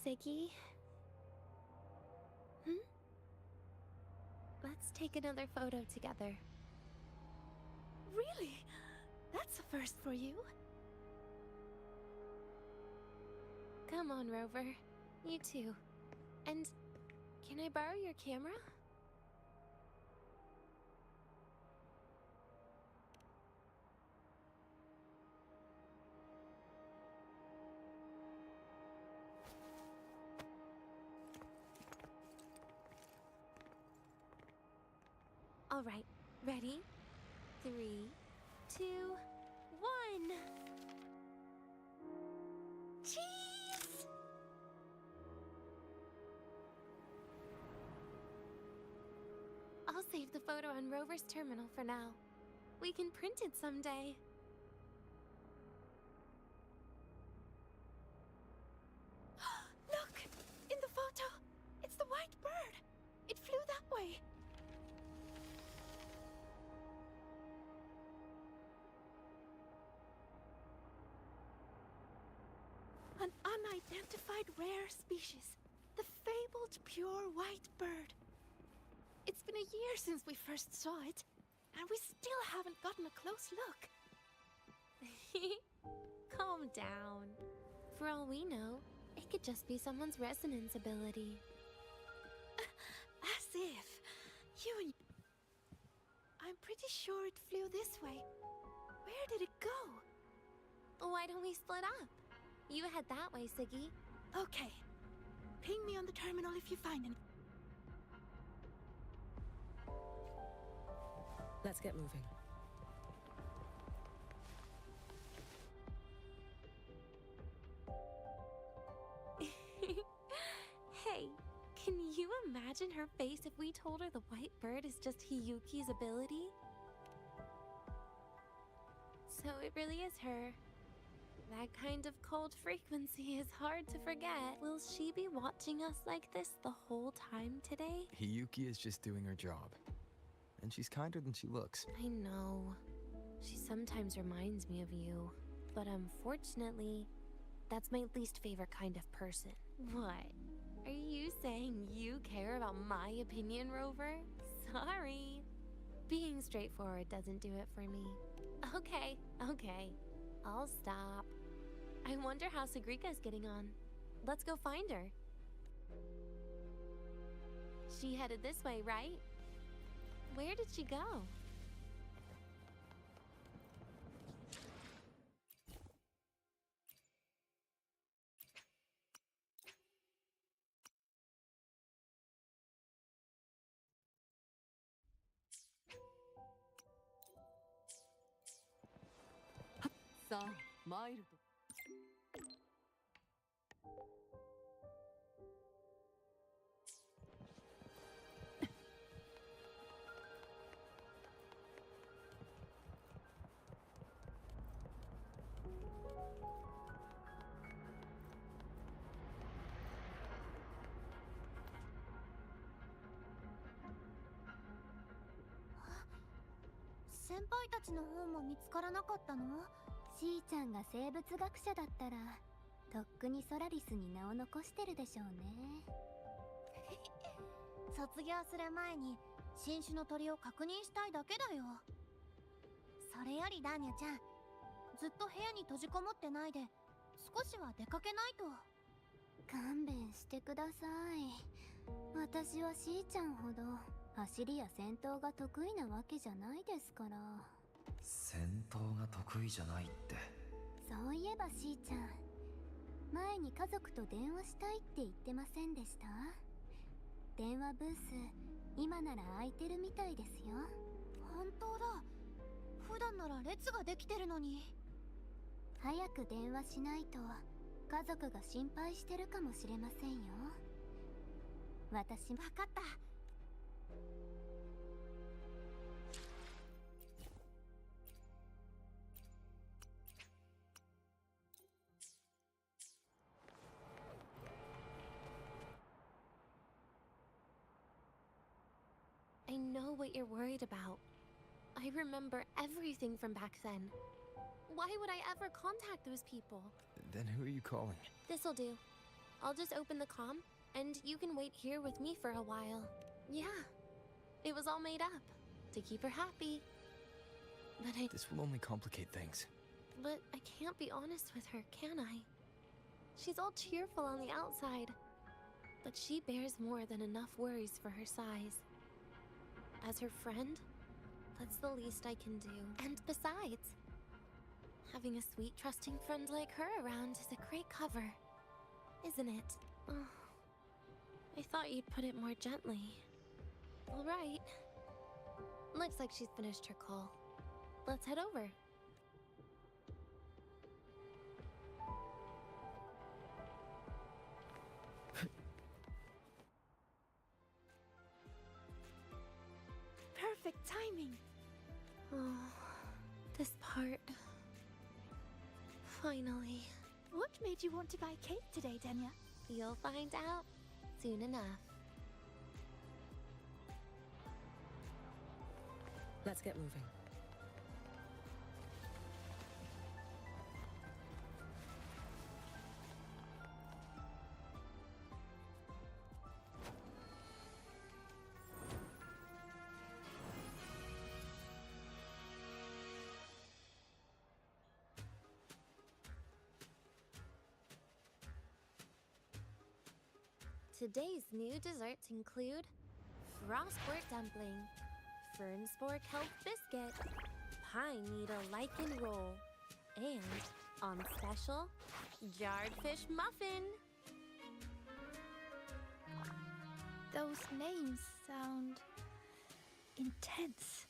[SPEAKER 1] Siggy?
[SPEAKER 10] Hmm?
[SPEAKER 1] Let's take another photo together.
[SPEAKER 10] Really? That's a first for you.
[SPEAKER 1] Come on, Rover. You too. And can I borrow your camera? All right, ready? 3, 2, 1.
[SPEAKER 10] Cheese!
[SPEAKER 1] I'll save the photo on Rover's terminal for now. We can print it someday.
[SPEAKER 10] Look! In the photo! It's the white bird! It flew that way! An unidentified rare species. The fabled pure white bird. It's been a year since we first saw it, and we still haven't gotten a close look.
[SPEAKER 1] Calm down. For all we know, it could just be someone's resonance ability.
[SPEAKER 10] As if you and... I'm pretty sure it flew this way. Where did it go?
[SPEAKER 1] Why don't we split up? You head that way, Siggy.
[SPEAKER 10] Okay. Ping me on the terminal if you find any.
[SPEAKER 8] Let's get moving.
[SPEAKER 1] Hey, can you imagine her face if we told her the white bird is just Hiyuki's ability? So it really is her. That kind of cold frequency is hard to forget. Will she be watching us like this the whole time today?
[SPEAKER 6] Hiyuki is just doing her job. And she's kinder than she looks.
[SPEAKER 1] I know. She sometimes reminds me of you. But unfortunately, that's my least favorite kind of person. What? Are you saying you care about my opinion, Rover? Sorry. Being straightforward doesn't do it for me. Okay. I'll stop. I wonder how Sagrika's getting on. Let's go find her. She headed this way, right? Where did she go?
[SPEAKER 3] 先輩たちの本も見つからなかったの？しーちゃんが生物学者だったらとっくにソラリスに名を残してるでしょうね。卒業する前に新種の鳥を確認したいだけだよ。それよりダーニャちゃん、ずっと部屋に閉じこもってないで少しは出かけないと。勘弁してください。私はしーちゃんほど走りや戦闘が得意なわけじゃないですから。
[SPEAKER 6] 戦闘が得意じゃないって。
[SPEAKER 3] そういえばしーちゃん、前に家族と電話したいって言ってませんでした？電話ブース今なら空いてるみたいですよ。本当だ。普段なら列ができてるのに。早く電話しないと家族が心配してるかもしれませんよ。私も。分かった。
[SPEAKER 1] I know what you're worried about. I remember everything from back then. Why would I ever contact those people?
[SPEAKER 6] Then who are you calling?
[SPEAKER 1] This'll do. I'll just open the comm, and you can wait here with me for a while. Yeah, it was all made up to keep her happy.
[SPEAKER 6] This will only complicate things.
[SPEAKER 1] But I can't be honest with her, can I? She's all cheerful on the outside, but she bears more than enough worries for her size. As her friend, that's the least I can do. And besides, having a sweet, trusting friend like her around is a great cover, isn't it? Oh, I thought you'd put it more gently. All right. Looks like she's finished her call. Let's head over.
[SPEAKER 10] Perfect timing.
[SPEAKER 1] Oh, this part. Finally.
[SPEAKER 10] What made you want to buy cake today, Denya?
[SPEAKER 1] You'll find out soon enough.
[SPEAKER 8] Let's get moving.
[SPEAKER 1] Today's new desserts include frostwork dumpling, fernspore kelp biscuit, pine needle lichen roll, and, on special, jarred fish muffin.
[SPEAKER 10] Those names sound intense.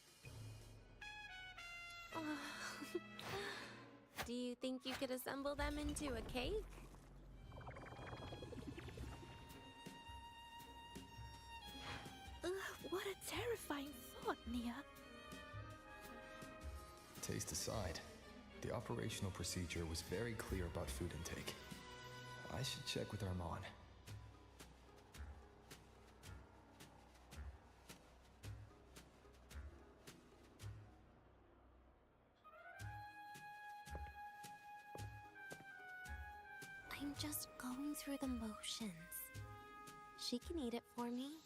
[SPEAKER 1] Do you think you could assemble them into a cake?
[SPEAKER 10] What a terrifying thought, Nia.
[SPEAKER 6] Taste aside, the operational procedure was very clear about food intake. I should check with Armand.
[SPEAKER 1] I'm just going through the motions. She can eat it for me.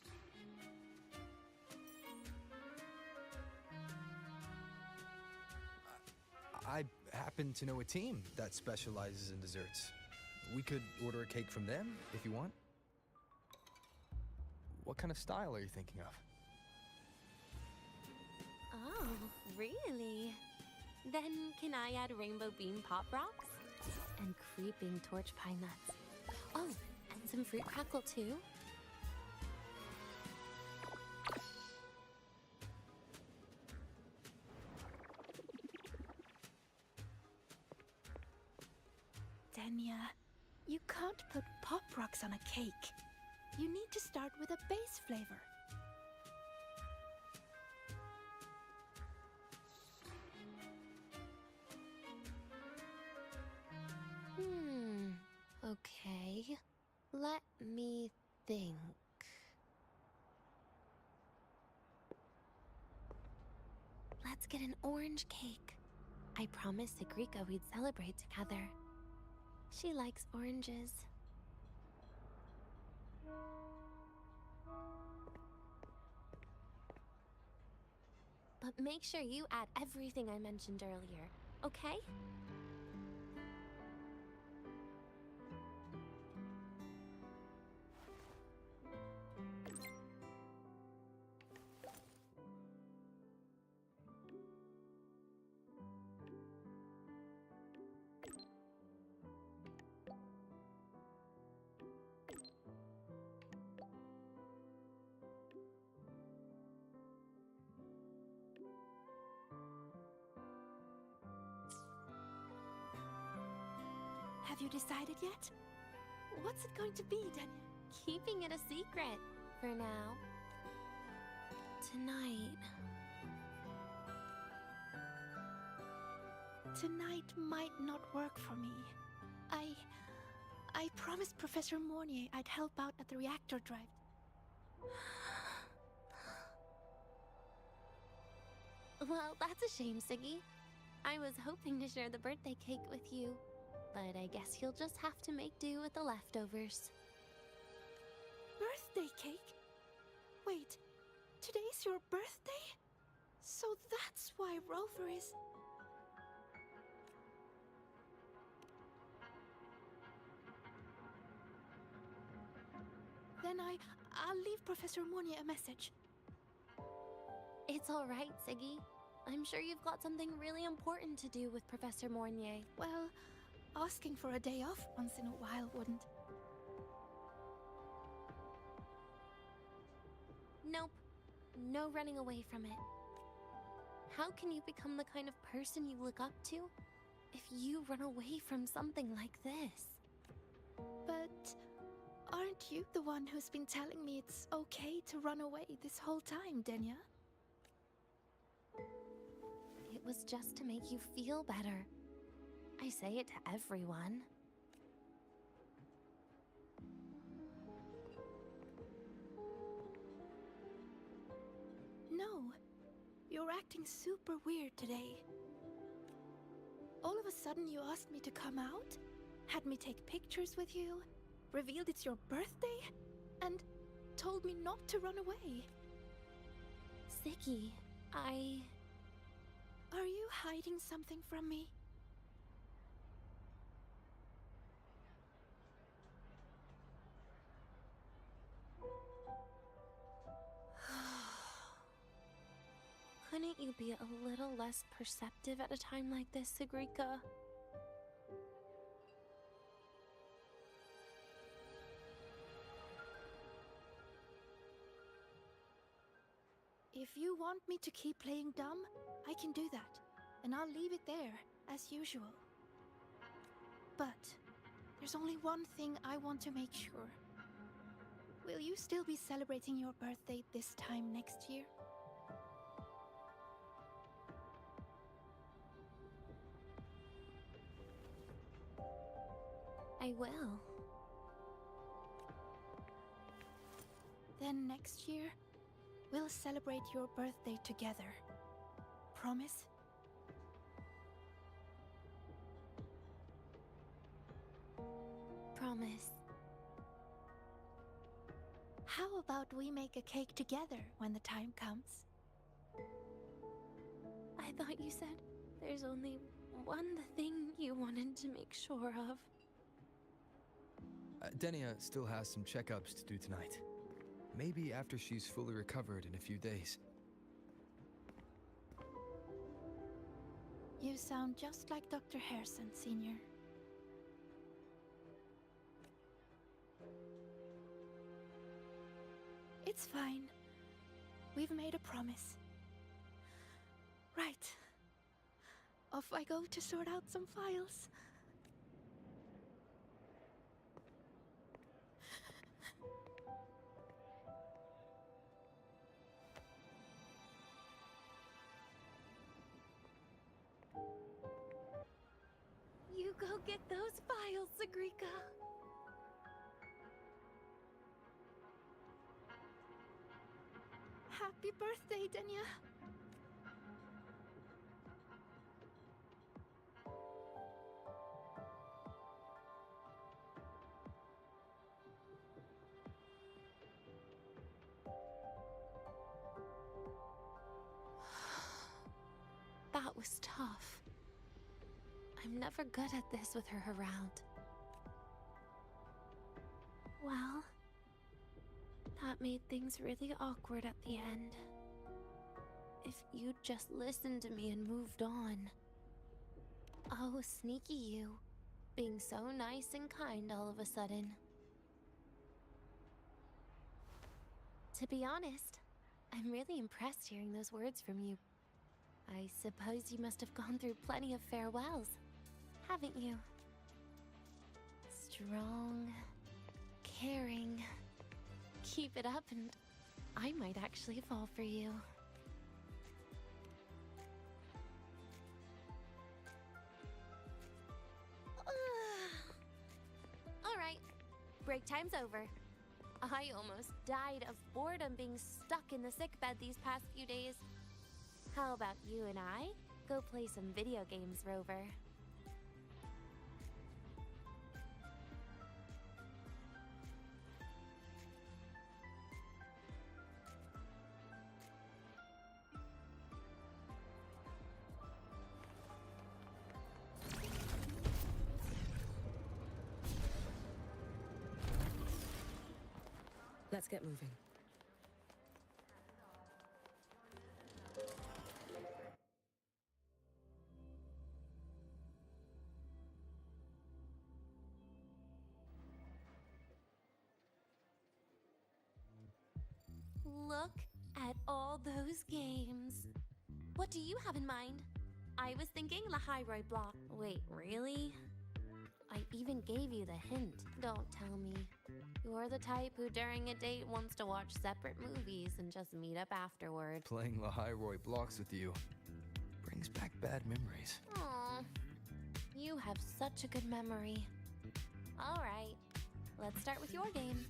[SPEAKER 6] I happen to know a team that specializes in desserts. We could order a cake from them if you want. What kind of style are you thinking of?
[SPEAKER 1] Oh, really? Then can I add rainbow bean pop rocks? And creeping torch pine nuts. Oh, and some fruit crackle too?
[SPEAKER 10] Denya, you can't put pop rocks on a cake. You need to start with a base flavor.
[SPEAKER 1] Okay. Let me think. Let's get an orange cake. I promised Sigrika we'd celebrate together. She likes oranges. But make sure you add everything I mentioned earlier, okay?
[SPEAKER 10] Have you decided yet? What's it going to be, Danya?
[SPEAKER 1] Keeping it a secret for now. Tonight.
[SPEAKER 10] Tonight might not work for me. I promised Professor Mornier I'd help out at the reactor drive.
[SPEAKER 1] Well, that's a shame, Siggy. I was hoping to share the birthday cake with you, but I guess you'll just have to make do with the leftovers.
[SPEAKER 10] Birthday cake? Wait, today's your birthday? So that's why Rover is... Then I'll leave Professor Mornier a message.
[SPEAKER 1] It's all right, Siggy. I'm sure you've got something really important to do with Professor Mornier.
[SPEAKER 10] Well, asking for a day off once in a while wouldn't.
[SPEAKER 1] Nope. No running away from it. How can you become the kind of person you look up to if you run away from something like this?
[SPEAKER 10] But aren't you the one who's been telling me it's okay to run away this whole time, Denya?
[SPEAKER 1] It was just to make you feel better. I say it to everyone.
[SPEAKER 10] No, you're acting super weird today. All of a sudden you asked me to come out, had me take pictures with you, revealed it's your birthday, and told me not to run away.
[SPEAKER 1] Siggy,
[SPEAKER 10] Are you hiding something from me?
[SPEAKER 1] Couldn't you be a little less perceptive at a time like this, Sigrika?
[SPEAKER 10] If you want me to keep playing dumb, I can do that, and I'll leave it there, as usual. But there's only one thing I want to make sure. Will you still be celebrating your birthday this time next year?
[SPEAKER 1] I will.
[SPEAKER 10] Then next year, we'll celebrate your birthday together. Promise?
[SPEAKER 1] Promise.
[SPEAKER 10] How about we make a cake together when the time comes?
[SPEAKER 1] I thought you said there's only one thing you wanted to make sure of.
[SPEAKER 6] Denia still has some checkups to do tonight. Maybe after she's fully recovered in a few days.
[SPEAKER 10] You sound just like Dr. Harrison, Senior. It's fine. We've made a promise. Right. Off I go to sort out some files.
[SPEAKER 1] You go get those files, Sigrika.
[SPEAKER 10] Happy birthday, Denya.
[SPEAKER 1] was tough. I'm never good at this with her around. Well, that made things really awkward at the end. If you'd just listened to me and moved on. Oh, sneaky you. Being so nice and kind all of a sudden. To be honest, I'm really impressed hearing those words from you. I suppose you must have gone through plenty of farewells, haven't you? Strong, caring. Keep it up and I might actually fall for you. Alright, break time's over. I almost died of boredom being stuck in the sickbed these past few days. How about you and I go play some video games, Rover?
[SPEAKER 8] Let's get moving.
[SPEAKER 1] Look at all those games. What do you have in mind? I was thinking La Hyrule Block. Wait, really? I even gave you the hint. Don't tell me. You're the type who during a date wants to watch separate movies and just meet up afterward.
[SPEAKER 6] Playing La Hyrule blocks with you brings back bad memories.
[SPEAKER 1] Aw, you have such a good memory. All right, let's start with your game.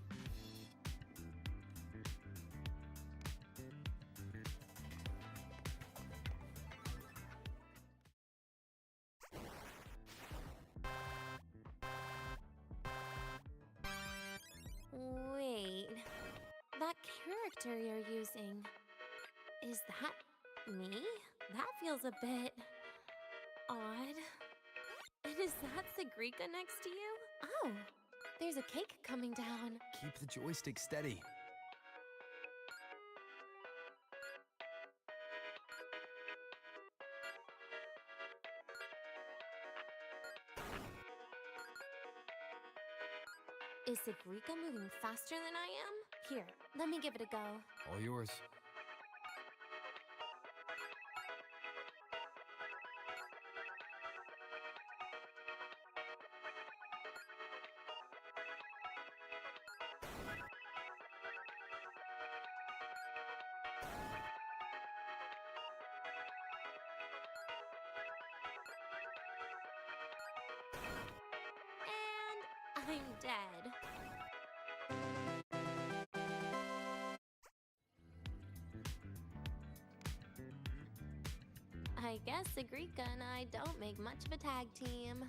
[SPEAKER 1] Wait, that character you're using, is that me? That feels a bit odd. And is that Sagrika next to you? Oh, there's a cake coming down.
[SPEAKER 6] Keep the joystick steady.
[SPEAKER 1] Is Sagrika moving faster than I am? Here, let me give it a go.
[SPEAKER 6] All yours.
[SPEAKER 1] And I'm dead. I guess Sagrika and I don't make much of a tag team.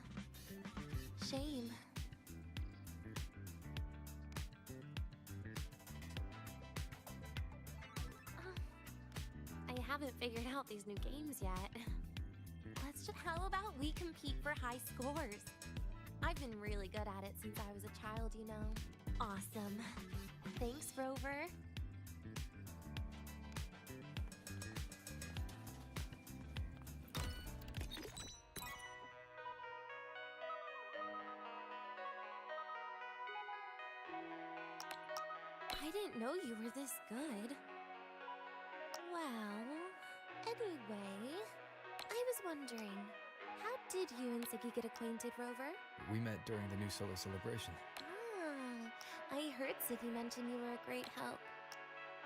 [SPEAKER 1] Shame. I haven't figured out these new games yet. How about we compete for high scores? I've been really good at it since I was a child, you know. Awesome. Thanks, Rover. I didn't know you were this good. Well, anyway, I was wondering, how did you and Ziggy get acquainted, Rover?
[SPEAKER 6] We met during the New Solar Celebration.
[SPEAKER 1] Ah, I heard Ziggy mention you were a great help.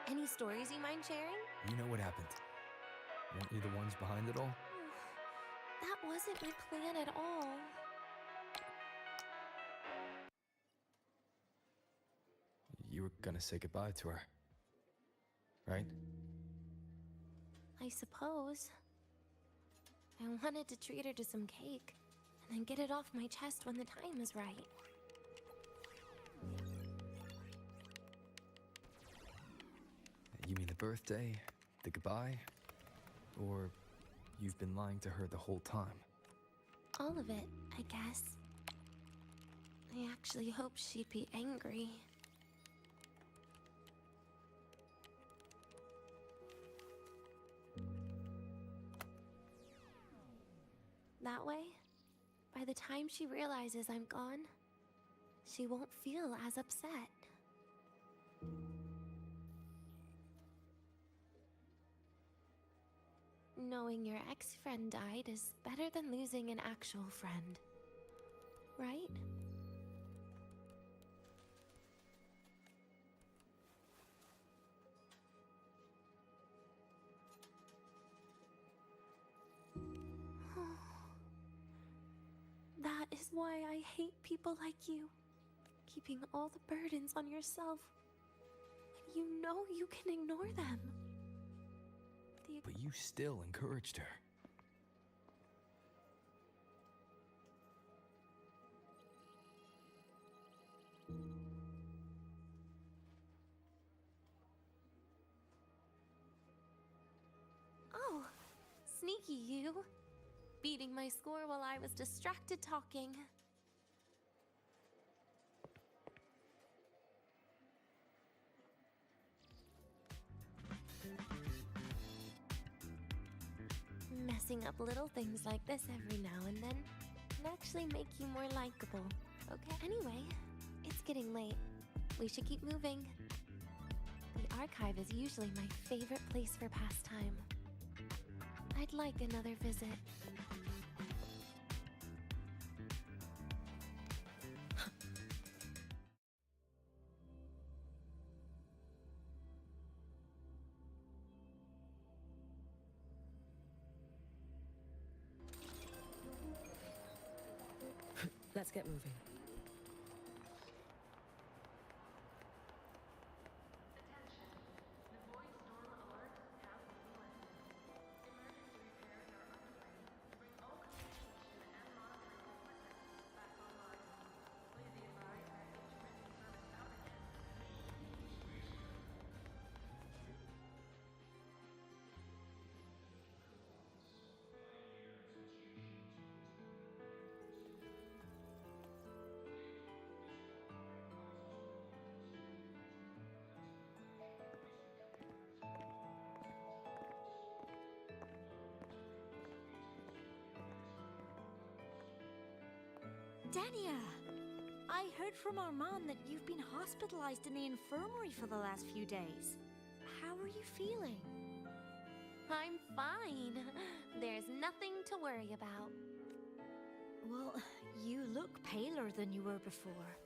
[SPEAKER 1] Any stories you mind sharing?
[SPEAKER 6] You know what happened. Weren't you the ones behind it all?
[SPEAKER 1] That wasn't my plan at all.
[SPEAKER 6] You were gonna say goodbye to her, right?
[SPEAKER 1] I suppose. I wanted to treat her to some cake, and then get it off my chest when the time is right.
[SPEAKER 6] You mean the birthday, the goodbye, or you've been lying to her the whole time.
[SPEAKER 1] All of it, I guess. I actually hoped she'd be angry. That way, by the time she realizes I'm gone, she won't feel as upset. Knowing your ex-friend died is better than losing an actual friend, right? That is why I hate people like you, keeping all the burdens on yourself. And you know you can ignore them.
[SPEAKER 6] But you still encouraged her.
[SPEAKER 1] Oh, sneaky you. Beating my score while I was distracted talking. Messing up little things like this every now and then can actually make you more likable, okay? Anyway, it's getting late. We should keep moving. The archive is usually my favorite place for pastime. I'd like another visit.
[SPEAKER 8] Let's get moving.
[SPEAKER 11] Dania! I heard from our mom that you've been hospitalized in the infirmary for the last few days. How are you feeling?
[SPEAKER 1] I'm fine. There's nothing to worry about.
[SPEAKER 11] Well, you look paler than you were before.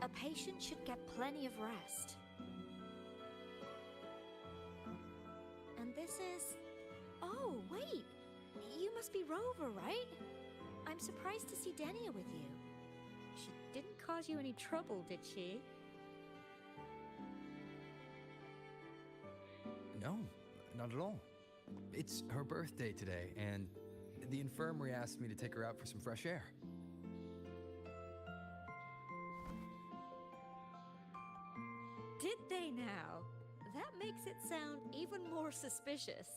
[SPEAKER 11] A patient should get plenty of rest. And this is... Oh, wait! You must be Rover, right? I'm surprised to see Dania with you. She didn't cause you any trouble, did she?
[SPEAKER 6] No, not at all. It's her birthday today, and the infirmary asked me to take her out for some fresh air.
[SPEAKER 11] Did they now? That makes it sound even more suspicious.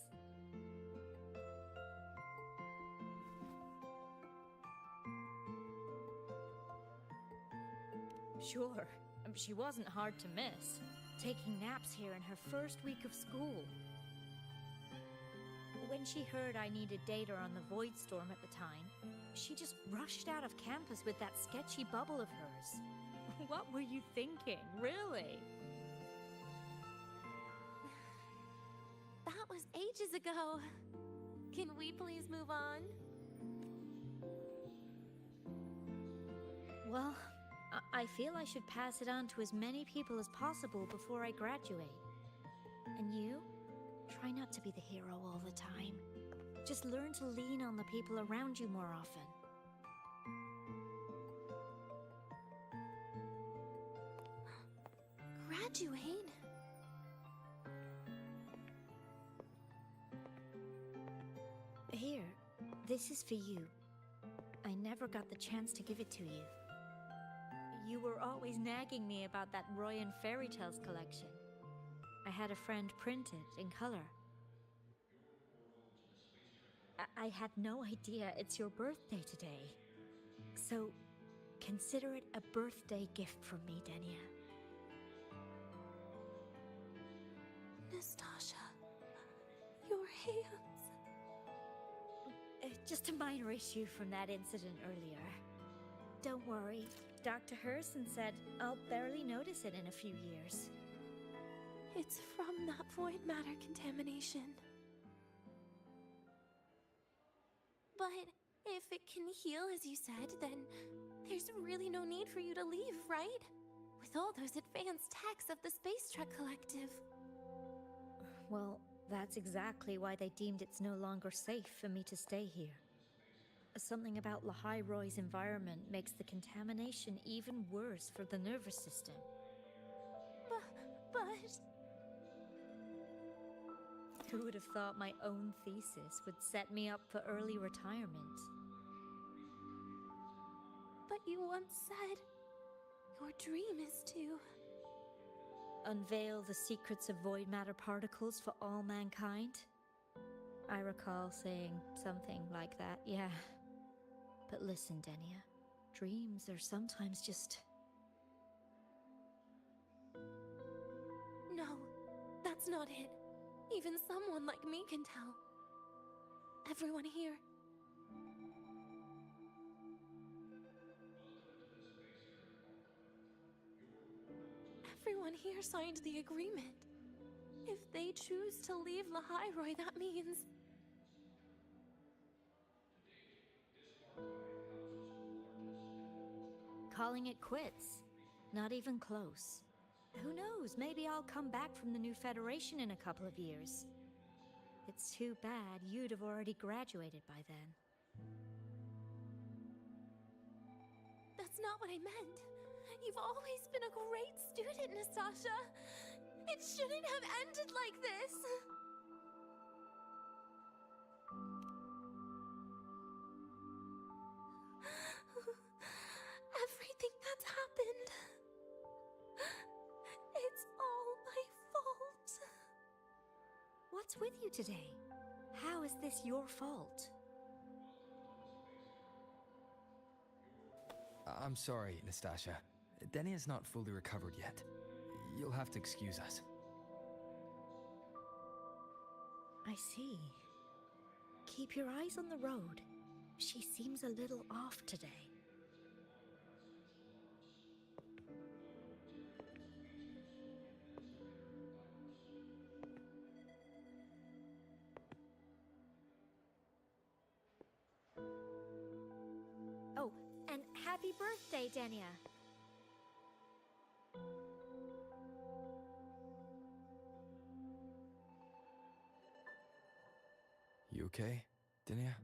[SPEAKER 11] Sure, she wasn't hard to miss, taking naps here in her first week of school. When she heard I needed data on the Void Storm at the time, she just rushed out of campus with that sketchy bubble of hers. What were you thinking, really?
[SPEAKER 1] That was ages ago. Can we please move on?
[SPEAKER 11] Well, I feel I should pass it on to as many people as possible before I graduate. And you? Try not to be the hero all the time. Just learn to lean on the people around you more often.
[SPEAKER 1] Graduate?
[SPEAKER 11] Here, this is for you. I never got the chance to give it to you. You were always nagging me about that Roy and Fairy Tales collection. I had a friend print it in color. I had no idea it's your birthday today. So, consider it a birthday gift from me, Denia.
[SPEAKER 1] Nastasha, your hands.
[SPEAKER 11] Just a minor issue from that incident earlier. Don't worry, Dr. Herson said I'll barely notice it in a few years.
[SPEAKER 1] It's from that void matter contamination. But if it can heal, as you said, then there's really no need for you to leave, right? With all those advanced techs of the Space Trek Collective.
[SPEAKER 11] Well, that's exactly why they deemed it's no longer safe for me to stay here. Something about Lahai-Roy's environment makes the contamination even worse for the nervous system.
[SPEAKER 1] But...
[SPEAKER 11] Who would have thought my own thesis would set me up for early retirement?
[SPEAKER 1] But you once said your dream is to...
[SPEAKER 11] unveil the secrets of void matter particles for all mankind? I recall saying something like that, yeah. But listen, Denia, dreams are sometimes just...
[SPEAKER 1] No, that's not it. Even someone like me can tell. Everyone here. Everyone here signed the agreement. If they choose to leave Lahai-Roy, that means...
[SPEAKER 11] calling it quits. Not even close. Who knows, maybe I'll come back from the new Federation in a couple of years. It's too bad you'd have already graduated by then.
[SPEAKER 1] That's not what I meant. You've always been a great student, Nastasha. It shouldn't have ended like this. Everything that's happened... it's all my fault.
[SPEAKER 11] What's with you today? How is this your fault?
[SPEAKER 6] I'm sorry, Nastasha. Denia's not fully recovered yet. You'll have to excuse us.
[SPEAKER 11] I see. Keep your eyes on the road. She seems a little off today. Oh, and happy birthday, Denia.
[SPEAKER 6] You okay, Denia?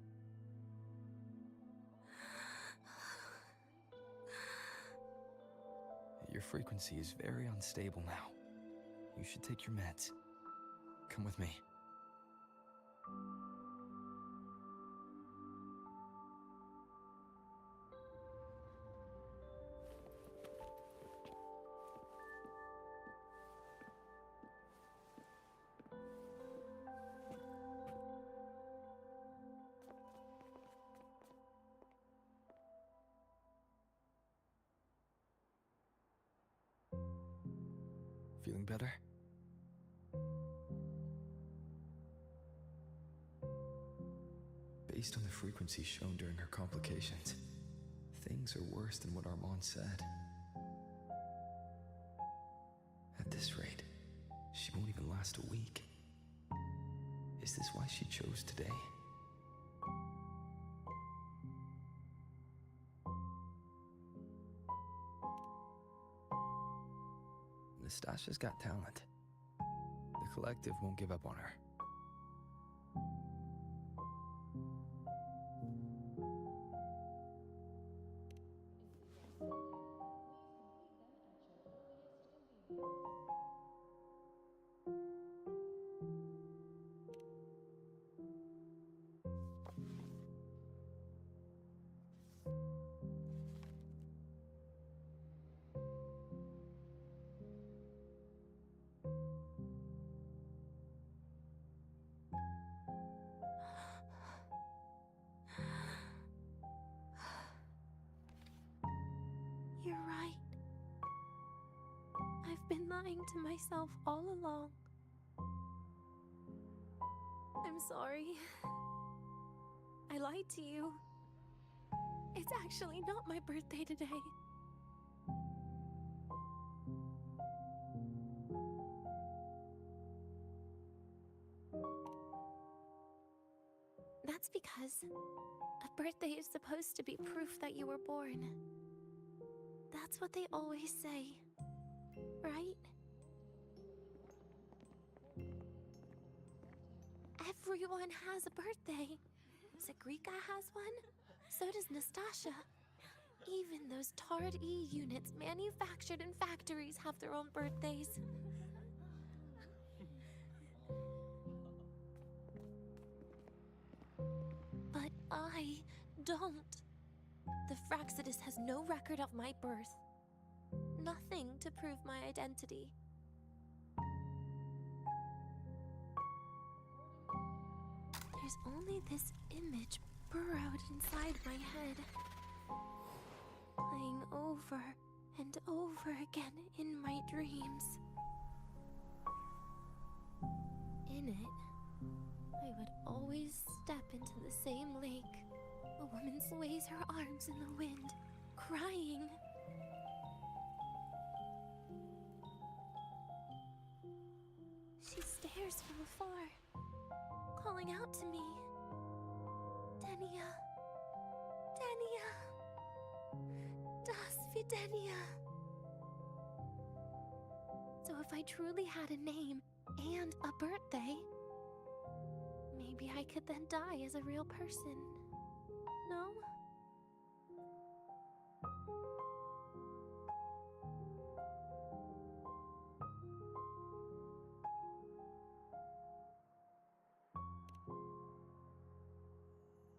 [SPEAKER 6] Your frequency is very unstable now. You should take your meds. Come with me. Feeling better? Based on the frequency shown during her complications, things are worse than what Armand said. At this rate, she won't even last a week. Is this why she chose today? Nastasha's got talent. The collective won't give up on her.
[SPEAKER 10] been lying to myself all along. I'm sorry. I lied to you. It's actually not my birthday today. That's because a birthday is supposed to be proof that you were born. That's what they always say, right? Everyone has a birthday. Zagrika has one, so does Nastasha. Even those tarred E units manufactured in factories have their own birthdays. But I don't. The Fraxidus has no record of my birth. Nothing to prove my identity. There's only this image burrowed inside my head, playing over and over again in my dreams. In it, I would always step into the same lake. A woman sways her arms in the wind, crying. She stares from afar, calling out to me. Denia. Denia. Das Videnia. So if I truly had a name and a birthday, maybe I could then die as a real person. No?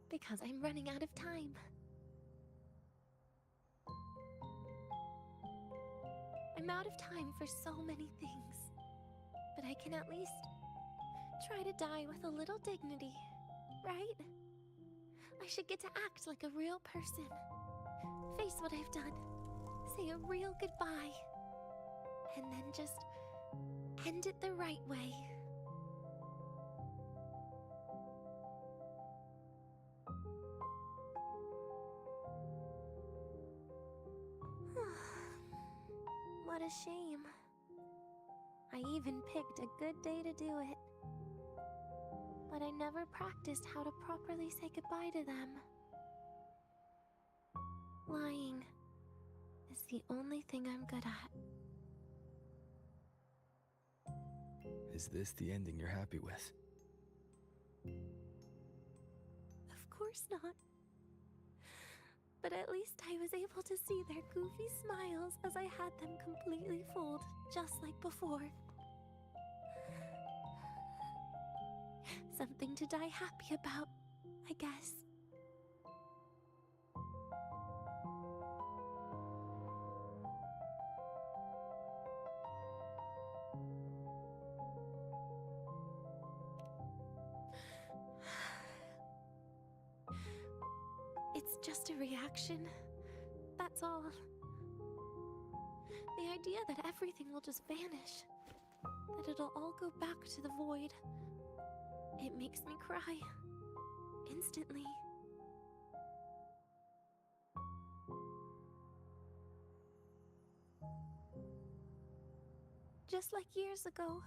[SPEAKER 10] Because I'm running out of time. I'm out of time for so many things, but I can at least try to die with a little dignity, right? I should get to act like a real person. Face what I've done. Say a real goodbye. And then just end it the right way. What a shame. I even picked a good day to do it. But I never practiced how to properly say goodbye to them. Lying is the only thing I'm good at.
[SPEAKER 6] Is this the ending you're happy with?
[SPEAKER 10] Of course not. But at least I was able to see their goofy smiles as I had them completely fooled, just like before. Something to die happy about, I guess. It's just a reaction. That's all. The idea that everything will just vanish, that it'll all go back to the void, it makes me cry. Instantly. Just like years ago,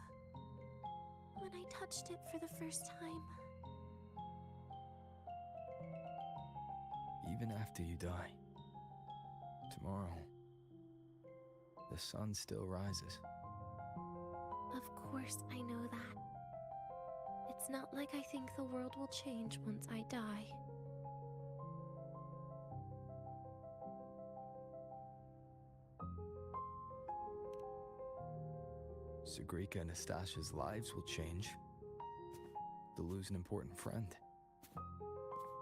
[SPEAKER 10] when I touched it for the first time.
[SPEAKER 6] Even after you die, tomorrow, the sun still rises.
[SPEAKER 10] Of course I know that. It's not like I think the world will change once I die.
[SPEAKER 6] Zagrika and Nastasha's lives will change. They'll lose an important friend.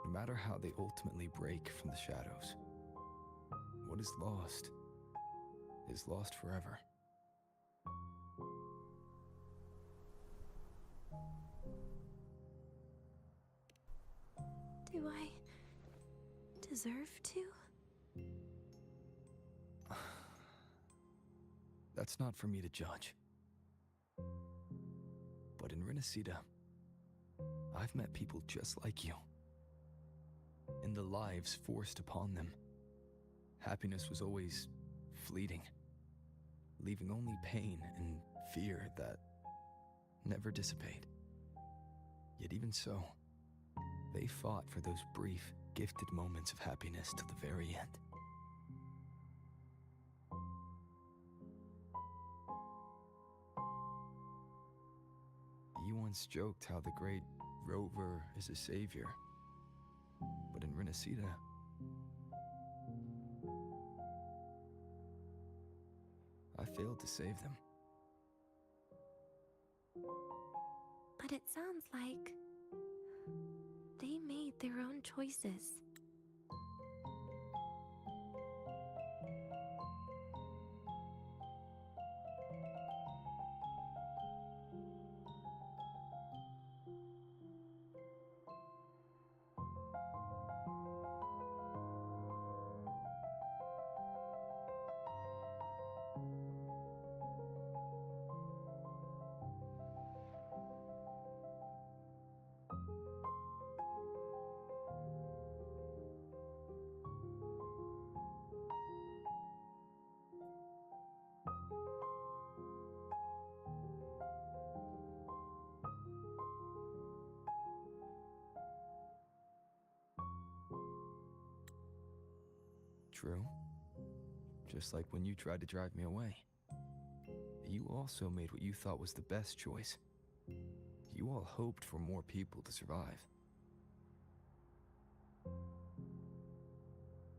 [SPEAKER 6] No matter how they ultimately break from the shadows, what is lost forever.
[SPEAKER 10] Do I deserve to?
[SPEAKER 6] That's not for me to judge. But in Renacida, I've met people just like you. In the lives forced upon them, happiness was always fleeting, leaving only pain and fear that never dissipate. Yet even so, they fought for those brief, gifted moments of happiness to the very end. You once joked how the great Rover is a savior, but in Renacida, I failed to save them.
[SPEAKER 1] But it sounds like they made their own choices.
[SPEAKER 6] True. Just like when you tried to drive me away. You also made what you thought was the best choice. You all hoped for more people to survive.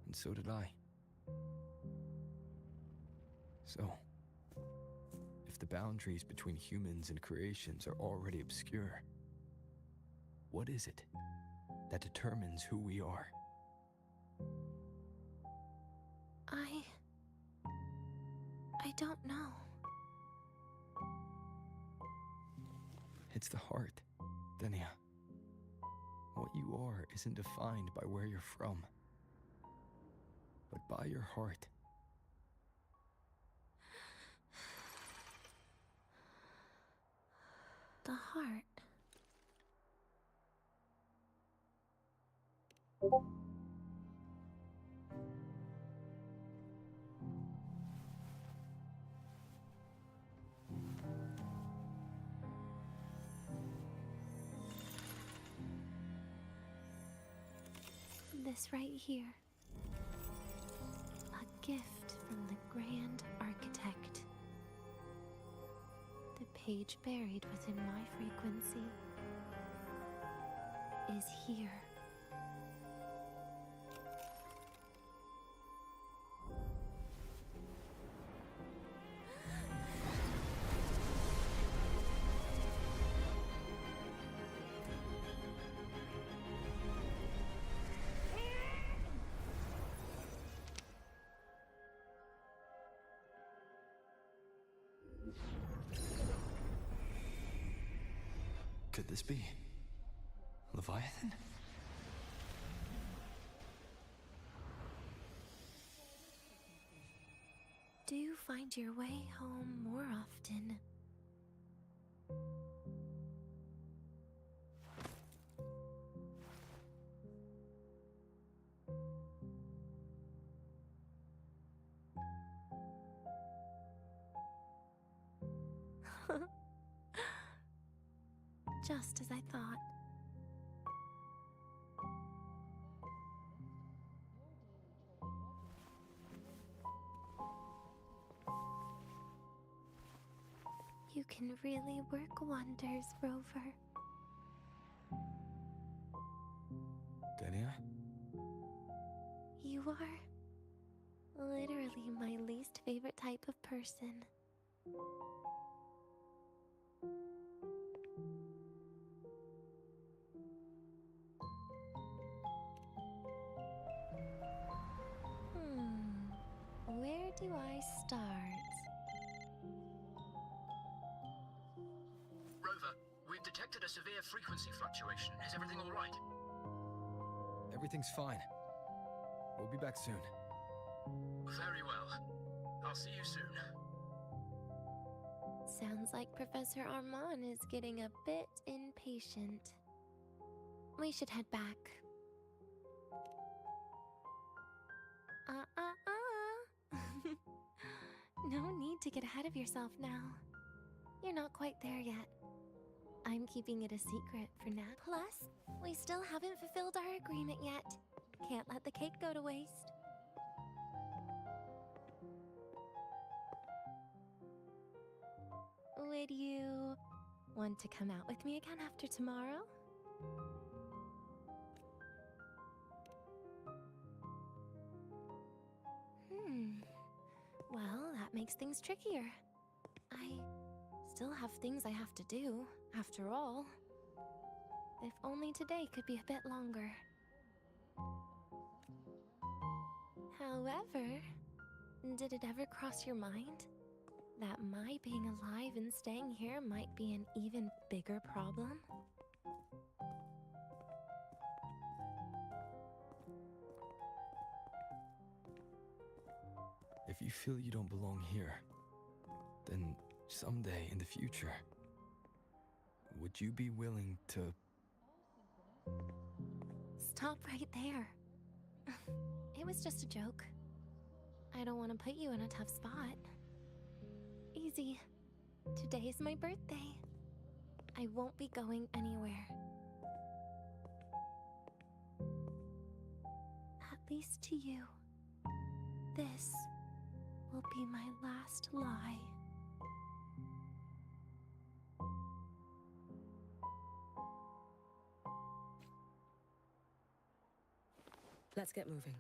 [SPEAKER 6] And so did I. So, if the boundaries between humans and creations are already obscure, what is it that determines who we are?
[SPEAKER 1] I don't know.
[SPEAKER 6] It's the heart, Denia. What you are isn't defined by where you're from, but by your heart.
[SPEAKER 1] The heart. This right here. A gift from the Grand Architect. The page buried within my frequency is here.
[SPEAKER 6] Could this be Leviathan?
[SPEAKER 1] Do you find your way home more often? Just as I thought. You can really work wonders, Rover.
[SPEAKER 6] Denia?
[SPEAKER 1] You are literally my least favorite type of person. Where do I start?
[SPEAKER 7] Rover, we've detected a severe frequency fluctuation. Is everything all right?
[SPEAKER 6] Everything's fine. We'll be back soon.
[SPEAKER 7] Very well. I'll see you soon.
[SPEAKER 1] Sounds like Professor Armand is getting a bit impatient. We should head back. No need to get ahead of yourself now. You're not quite there yet. I'm keeping it a secret for now. Plus, we still haven't fulfilled our agreement yet. Can't let the cake go to waste. Would you want to come out with me again after tomorrow? Well, that makes things trickier. I still have things I have to do, after all. If only today could be a bit longer. However, did it ever cross your mind that my being alive and staying here might be an even bigger problem?
[SPEAKER 6] If you feel you don't belong here, then someday in the future, would you be willing to...
[SPEAKER 1] Stop right there. It was just a joke. I don't want to put you in a tough spot. Easy. Today is my birthday. I won't be going anywhere. At least to you. This will be my last lie.
[SPEAKER 8] Let's get moving.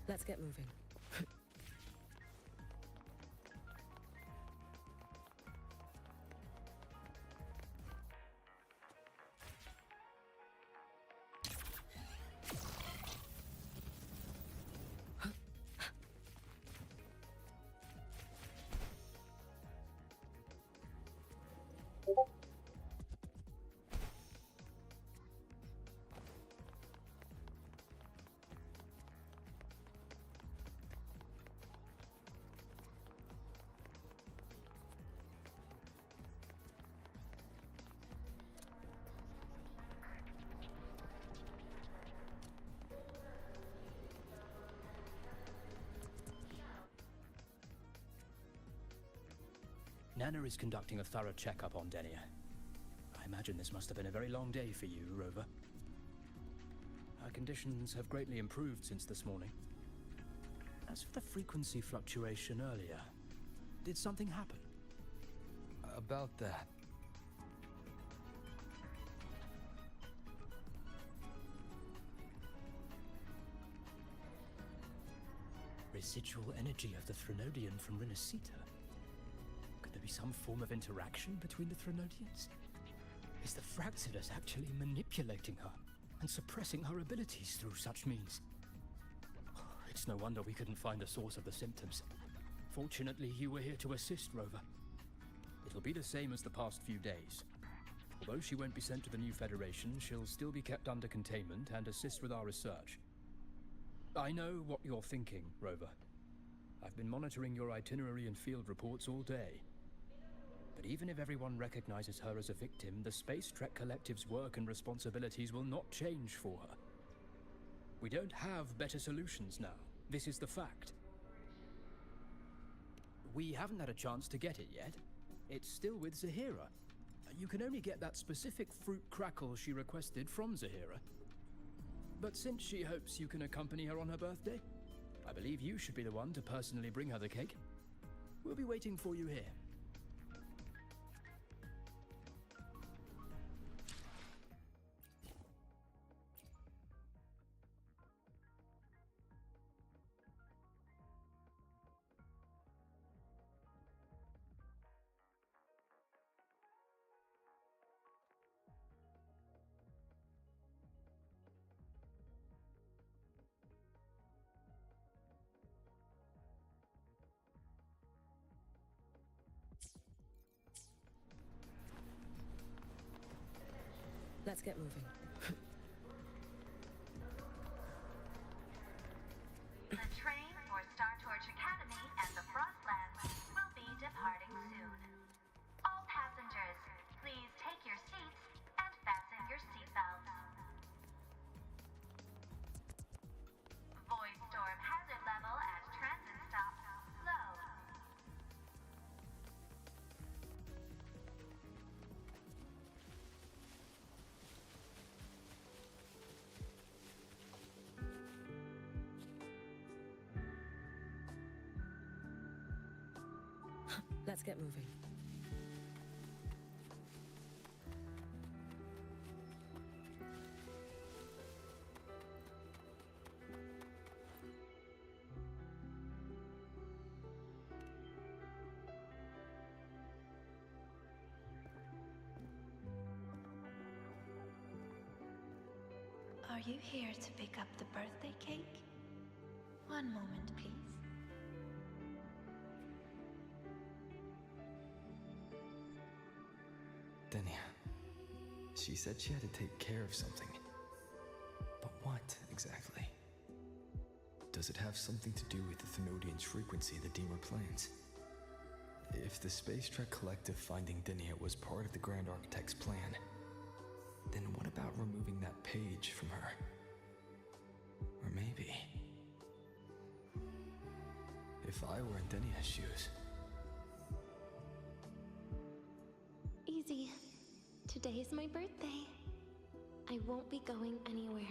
[SPEAKER 8] Let's get moving.
[SPEAKER 7] Nana is conducting a thorough checkup on Denia. I imagine this must have been a very long day for you, Rover. Her conditions have greatly improved since this morning. As for the frequency fluctuation earlier, did something happen?
[SPEAKER 6] About that.
[SPEAKER 7] Residual energy of the Threnodian from Renacita? Could there be some form of interaction between the Threnodians? Is the Fraxidus actually manipulating her and suppressing her abilities through such means? It's no wonder we couldn't find the source of the symptoms. Fortunately, you were here to assist, Rover. It'll be the same as the past few days. Although she won't be sent to the new Federation, she'll still be kept under containment and assist with our research. I know what you're thinking, Rover. I've been monitoring your itinerary and field reports all day. But even if everyone recognizes her as a victim, the Space Trek Collective's work and responsibilities will not change for her. We don't have better solutions now. This is the fact. We haven't had a chance to get it yet. It's still with Zahira. You can only get that specific fruit crackle she requested from Zahira. But since she hopes you can accompany her on her birthday, I believe you should be the one to personally bring her the cake. We'll be waiting for you here.
[SPEAKER 9] get moving.
[SPEAKER 12] The train for Star Torch Academy and the Frostlands will be departing soon. All passengers, please take your seats and fasten your seatbelts. Void storm hazard level at transit stop low.
[SPEAKER 9] Let's get moving.
[SPEAKER 10] Are you here to pick up the birthday cake? One moment, please.
[SPEAKER 6] Denia. She said she had to take care of something. But what, exactly? Does it have something to do with the Thenodian's frequency the Deemer plans? If the Space Trek Collective finding Denia was part of the Grand Architect's plan, then what about removing that page from her? Or maybe... if I were in Denia's shoes...
[SPEAKER 1] Easy. Today's my birthday. I won't be going anywhere.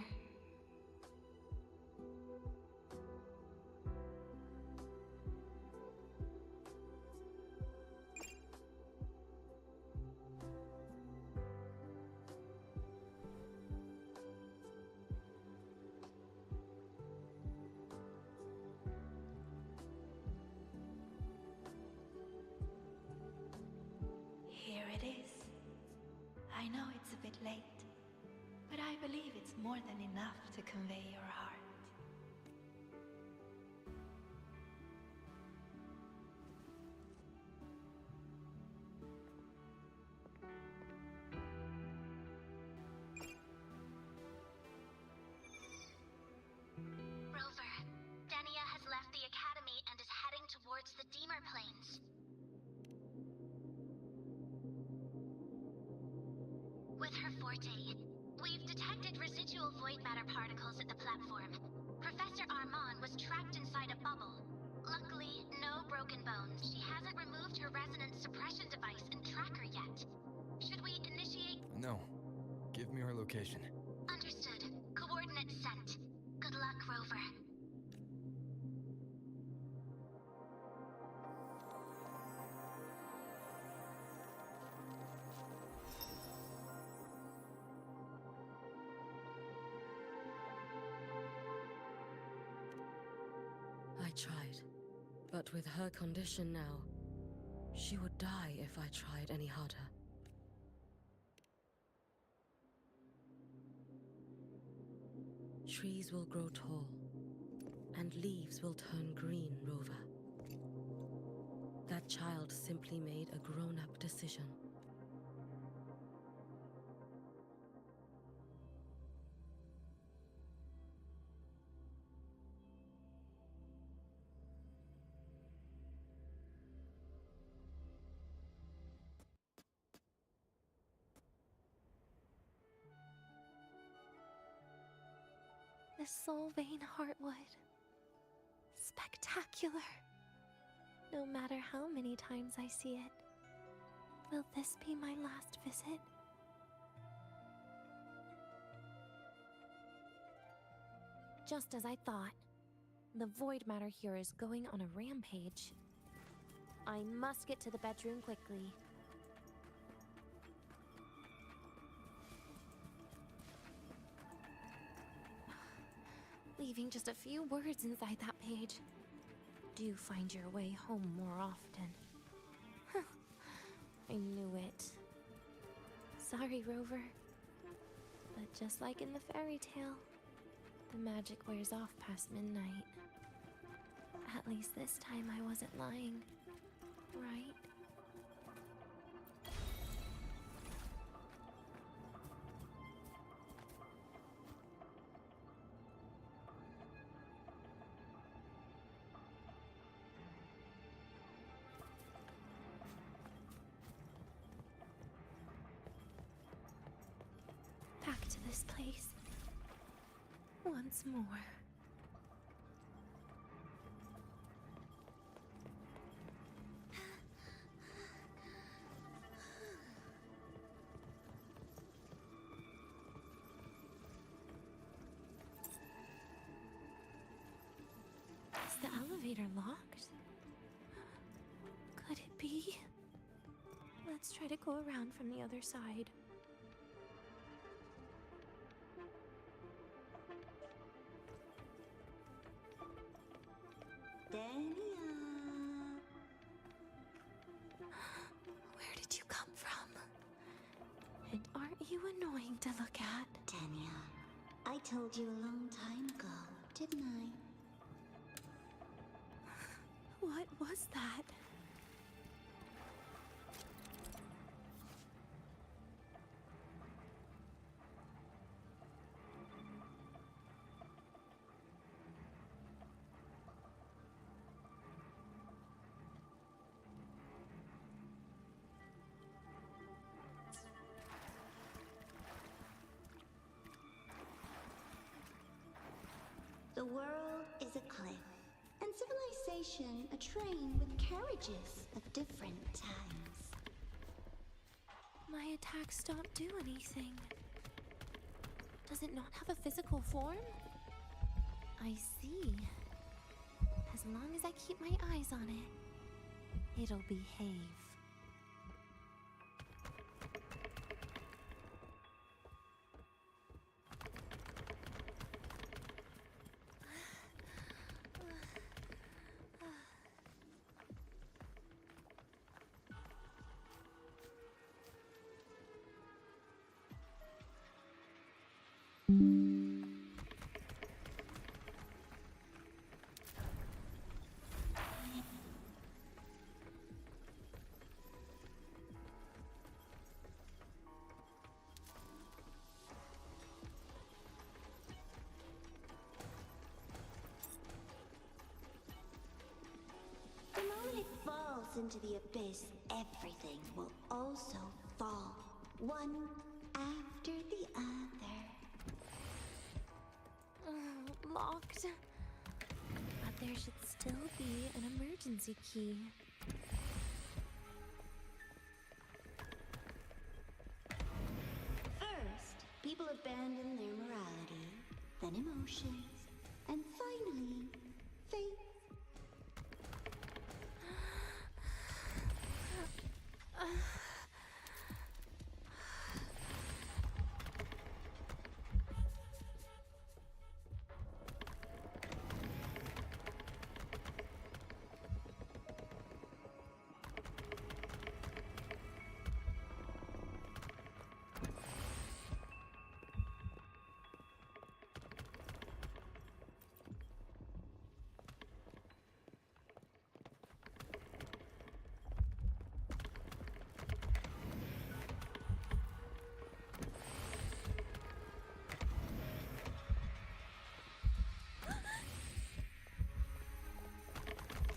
[SPEAKER 10] Here it is. I know it's a bit late, but I believe it's more than enough to convey your heart.
[SPEAKER 12] Rover, Denia has left the Academy and is heading towards the Deemer Plains. With her forte, we've detected residual void matter particles at the platform. Professor Armand was trapped inside a bubble. Luckily, no broken bones. She hasn't removed her resonance suppression device and tracker yet. Should we initiate?
[SPEAKER 6] No. Give me her location.
[SPEAKER 12] Understood. Coordinates sent. Good luck, Rover.
[SPEAKER 9] I tried. But with her condition now, she would die if I tried any harder. Trees will grow tall, and leaves will turn green, Rover. That child simply made a grown-up decision.
[SPEAKER 1] The Soul Vein Heartwood. Spectacular. No matter how many times I see it, will this be my last visit? Just as I thought, the void matter here is going on a rampage. I must get to the bedroom quickly. Leaving just a few words inside that page. Do find your way home more often. Huh. I knew it. Sorry, Rover. But just like in the fairy tale, the magic wears off past midnight. At least this time I wasn't lying, right? this place. Once more. Is the elevator locked? Could it be? Let's try to go around from the other side.
[SPEAKER 13] Dania.
[SPEAKER 1] Where did you come from? And aren't you annoying to look at?
[SPEAKER 13] Dania, I told you a long time ago, didn't I?
[SPEAKER 1] What was that?
[SPEAKER 13] The world is a cliff, and civilization a train with carriages of different times.
[SPEAKER 1] My attacks don't do anything. Does it not have a physical form? I see. As long as I keep my eyes on it, it'll behave.
[SPEAKER 13] The moment it falls into the abyss, everything will also fall, one after the other.
[SPEAKER 1] Locked. But there should still be an emergency key.
[SPEAKER 13] First, people abandon their morality, then emotions, and finally, faith.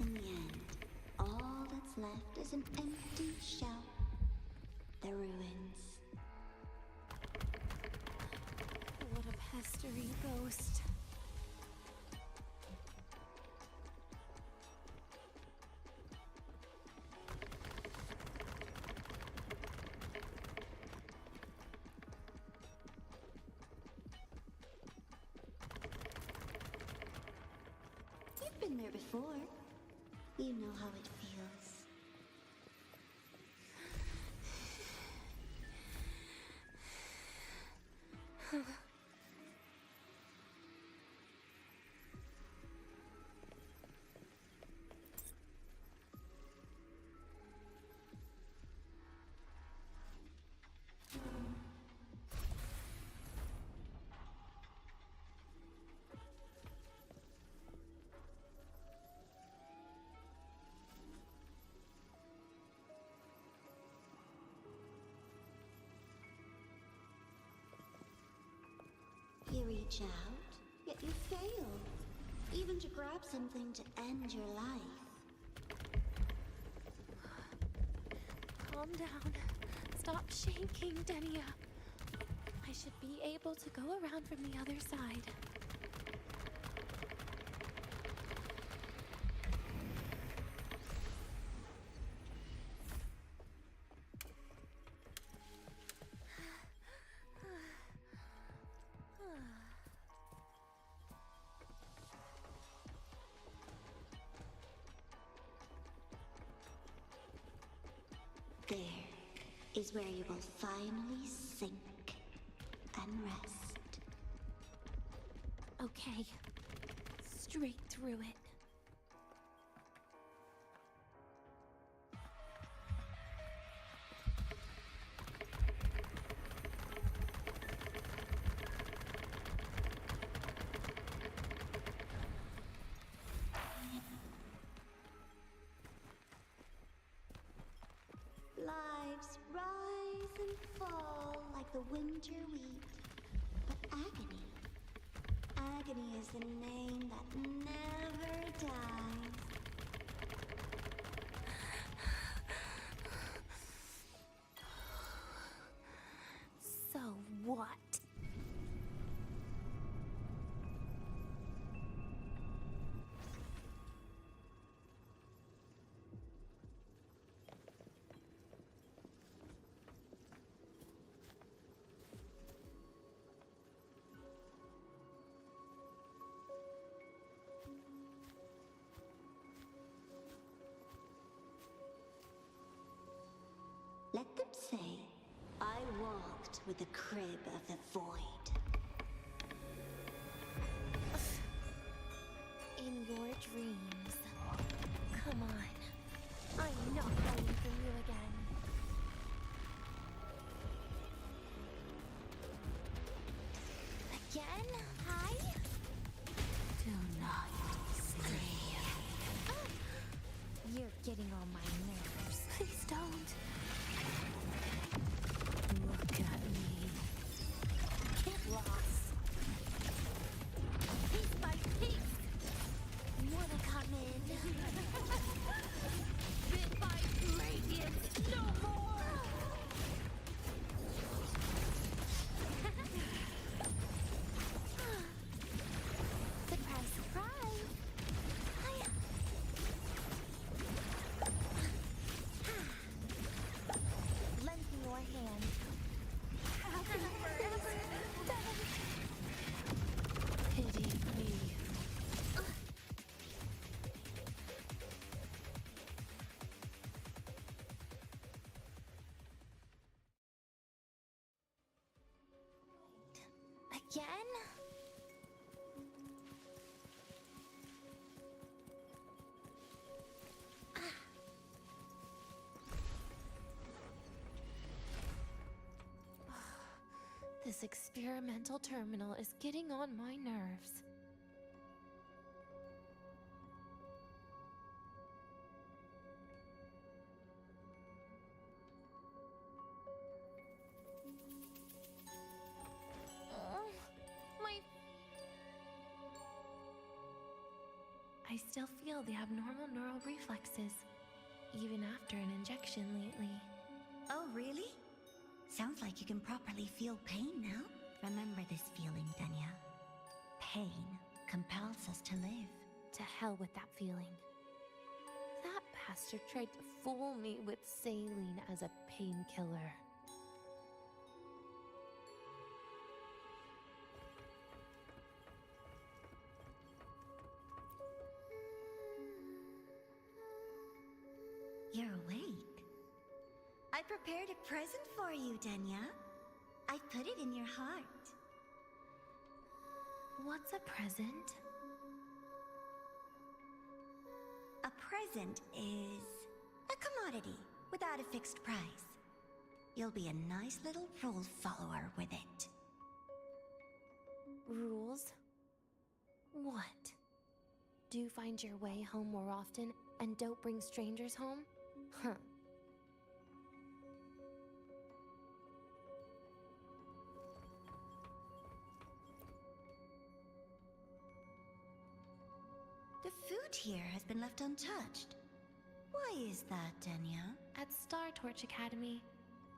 [SPEAKER 13] In the end, all that's left is an empty shell. The ruins.
[SPEAKER 1] What a pestery ghost.
[SPEAKER 13] You've been there before. You know how it feels. You reach out, yet you fail. Even to grab something to end your life.
[SPEAKER 1] Calm down. Stop shaking, Denia. I should be able to go around from the other side.
[SPEAKER 13] There is where you will finally sink and rest.
[SPEAKER 1] Okay. Straight through it.
[SPEAKER 13] Lives rise and fall like the winter wheat. But agony. Agony is the name that never dies.
[SPEAKER 1] So what?
[SPEAKER 13] Let them say, I walked with the crib of the void.
[SPEAKER 1] In your dreams. Come on. I'm not falling for you again. Again? Hi?
[SPEAKER 11] Do not sleep. You're getting on my nerves.
[SPEAKER 1] Please don't.
[SPEAKER 11] Look at me.
[SPEAKER 1] Get lost. Piece by piece. Wanna come in? Bit by radiance. No more. Surprise, surprise. Lend me your hand. Happy forever. Pity me. Again? This experimental terminal is getting on my nerves. I still feel the abnormal neural reflexes, even after an injection lately.
[SPEAKER 12] Oh, really? Sounds like you can properly feel pain now. Remember this feeling, Danya. Pain compels us to live.
[SPEAKER 1] To hell with that feeling. That bastard tried to fool me with saline as a painkiller.
[SPEAKER 12] You're awake. I prepared a present for you, Danya. I put it in your heart.
[SPEAKER 1] What's a present?
[SPEAKER 12] A present is a commodity without a fixed price. You'll be a nice little rule follower with it.
[SPEAKER 1] Rules? What? Do you find your way home more often and don't bring strangers home? Huh.
[SPEAKER 12] The food here has been left untouched. Why is that, Danya?
[SPEAKER 1] At Star Torch Academy,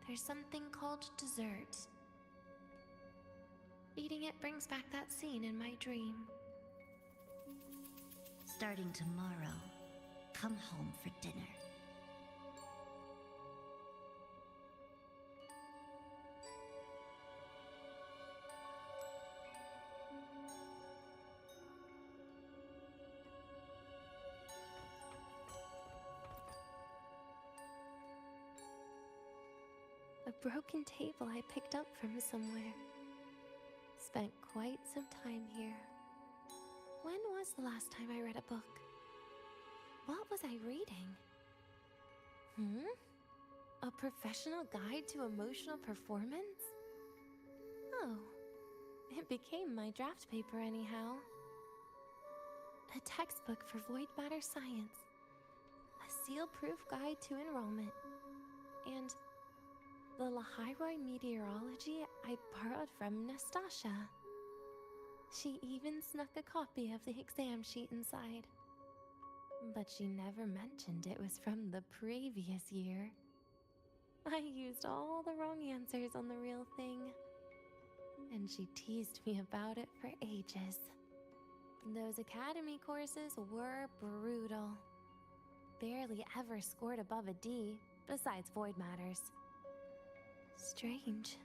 [SPEAKER 1] there's something called dessert. Reading it brings back that scene in my dream.
[SPEAKER 4] Starting tomorrow, come home for dinner.
[SPEAKER 1] A broken table I picked up from somewhere. Spent quite some time here. When was the last time I read a book? What was I reading? A professional guide to emotional performance? Oh, it became my draft paper anyhow. A textbook for void matter science. A seal-proof guide to enrollment. And the Lahairoi meteorology I borrowed from Nastasha. She even snuck a copy of the exam sheet inside. But she never mentioned it was from the previous year. I used all the wrong answers on the real thing. And she teased me about it for ages. Those academy courses were brutal. Barely ever scored above a D, besides void matters. Strange.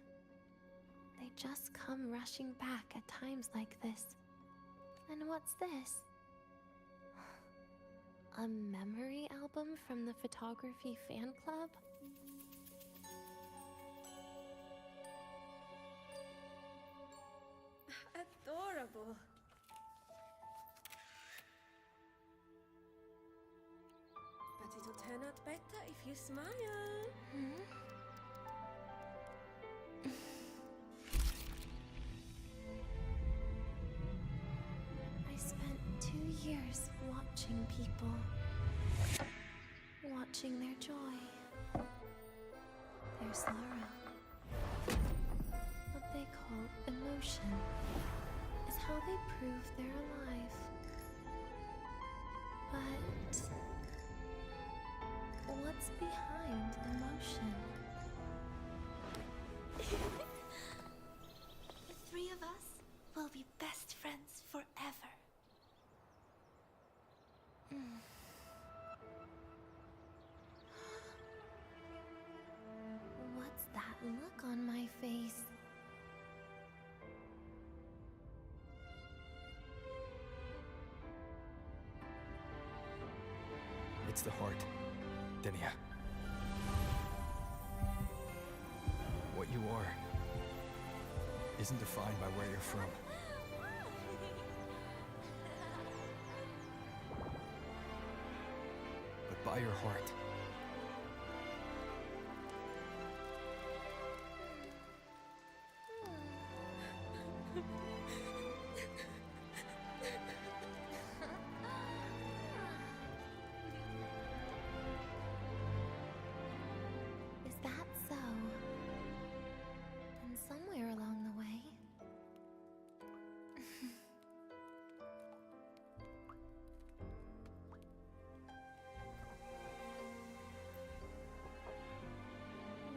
[SPEAKER 1] They just come rushing back at times like this. And what's this? A memory album from the photography fan club?
[SPEAKER 9] Adorable. But it'll turn out better if you smile.
[SPEAKER 1] I spent 2 years watching people. Watching their joy. Their sorrow. What they call emotion is how they prove they're alive. But what's behind emotion?
[SPEAKER 10] The three of us will be best friends forever.
[SPEAKER 1] What's that look on my face?
[SPEAKER 6] It's the heart, Denia. What you are isn't defined by where you're from. But by your heart.
[SPEAKER 1] Is that so? Then somewhere along the way...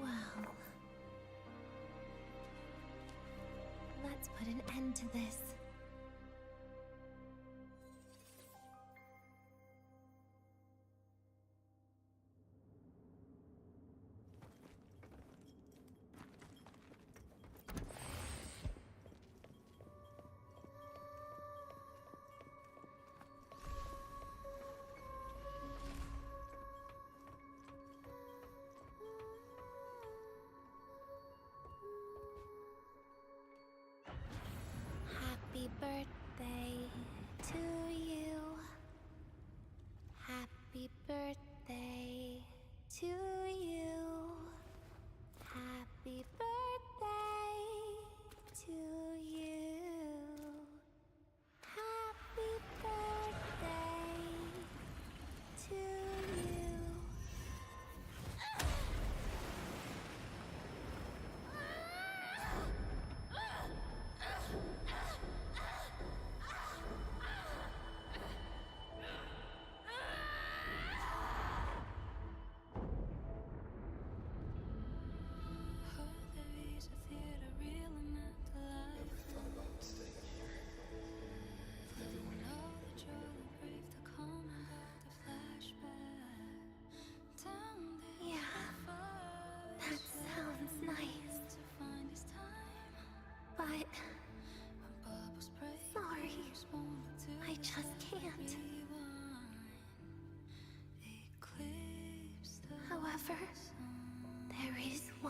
[SPEAKER 1] Well... Let's put an end to this.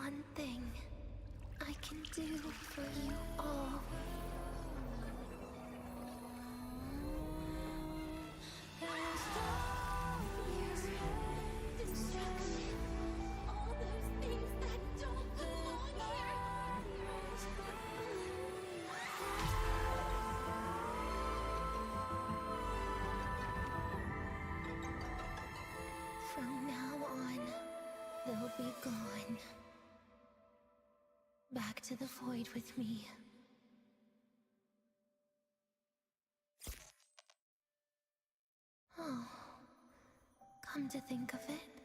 [SPEAKER 1] one thing I can do for you all. Destruction. All those things that don't belong here. From now on, they'll be gone. Back to the void with me. Oh, come to think of it,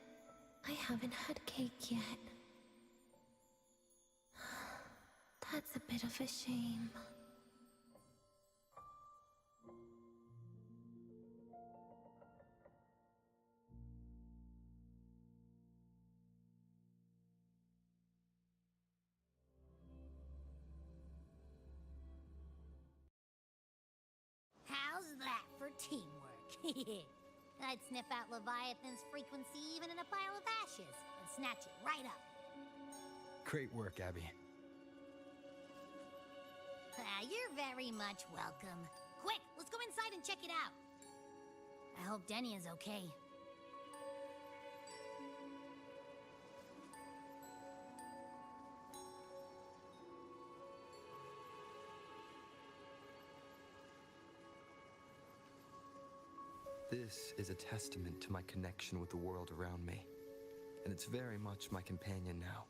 [SPEAKER 1] I haven't had cake yet. That's a bit of a shame.
[SPEAKER 5] How's that for teamwork? I'd sniff out Leviathan's frequency even in a pile of ashes and snatch it right up.
[SPEAKER 6] Great work, Abby.
[SPEAKER 5] You're very much welcome. Quick, let's go inside and check it out. I hope Denny is okay.
[SPEAKER 6] This is a testament to my connection with the world around me, and it's very much my companion now,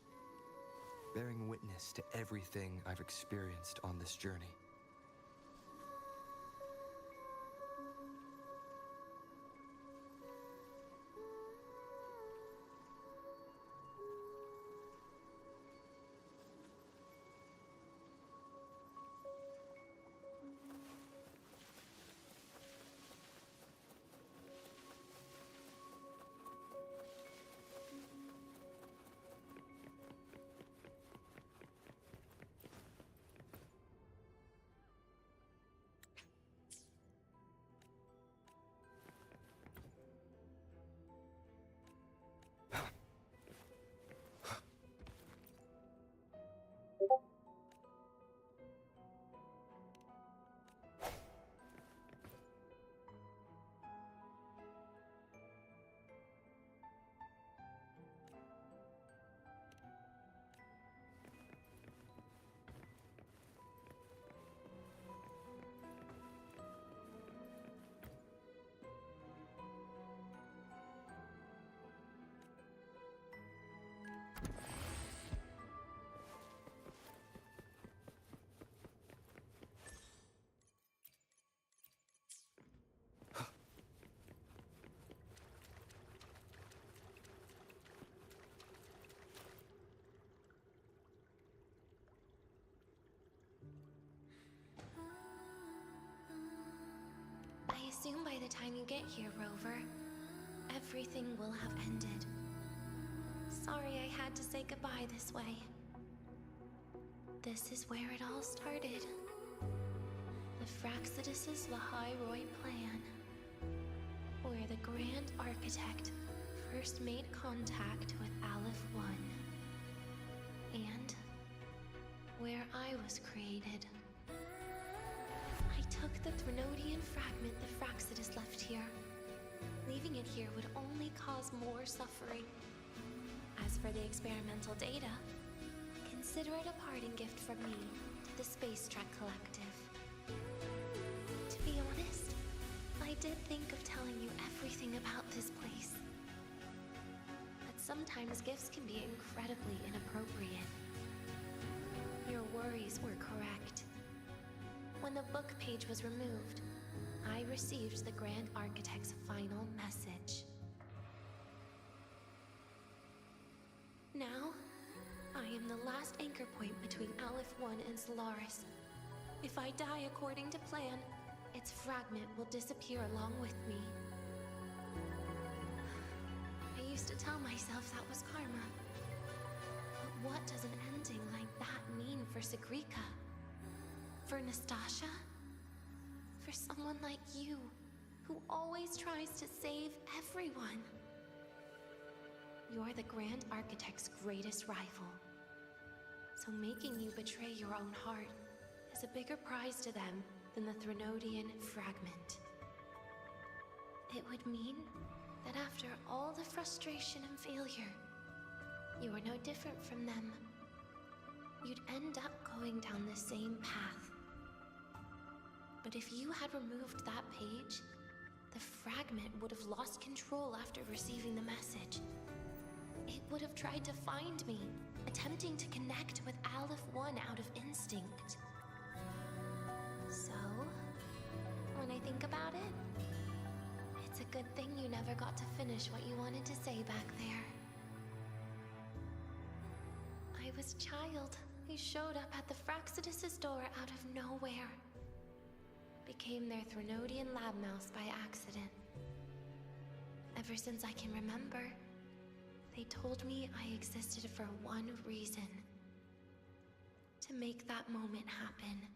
[SPEAKER 6] bearing witness to everything I've experienced on this journey.
[SPEAKER 1] I assume by the time you get here, Rover, everything will have ended. Sorry I had to say goodbye this way. This is where it all started. The Fraxidus' Lahairoi plan. Where the Grand Architect first made contact with Aleph One. And where I was created. I took the Threnodian fragment the Fraxidus left here. Leaving it here would only cause more suffering. As for the experimental data, consider it a parting gift from me to the Space Trek Collective. To be honest, I did think of telling you everything about this place. But sometimes gifts can be incredibly inappropriate. Your worries were correct. When the book page was removed, I received the Grand Architect's final message. Now, I am the last anchor point between Aleph One and Solaris. If I die according to plan, its fragment will disappear along with me. I used to tell myself that was karma. But what does an ending like that mean for Sagrika? For Nastasha? For someone like you, who always tries to save everyone? You're the Grand Architect's greatest rival, So making you betray your own heart is a bigger prize to them than the Threnodian fragment. It would mean that after all the frustration and failure, you are no different from them. You'd end up going down the same path. But if you had removed that page, the fragment would have lost control after receiving the message. It would have tried to find me, attempting to connect with Aleph 1 out of instinct. So, when I think about it, it's a good thing you never got to finish what you wanted to say back there. I was a child who showed up at the Fraxidus' door out of nowhere. Became their Threnodian lab mouse by accident. Ever since I can remember, they told me I existed for one reason. To make that moment happen.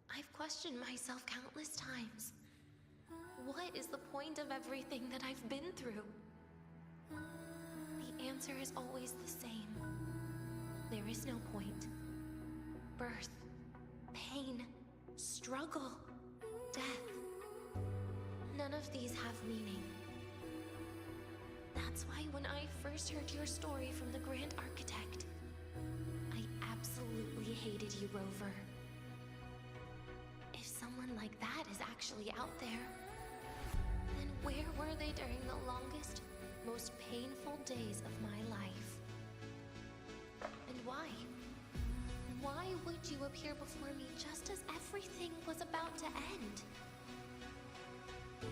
[SPEAKER 1] I've questioned myself countless times. What is the point of everything that I've been through? The answer is always the same. There is no point. Birth, pain, struggle, death. None of these have meaning. That's why when I first heard your story from the Grand Architect, I absolutely hated you, Rover. If someone like that is actually out there, then where were they during the longest, most painful days of my life? And why? Why would you appear before me just as everything was about to end?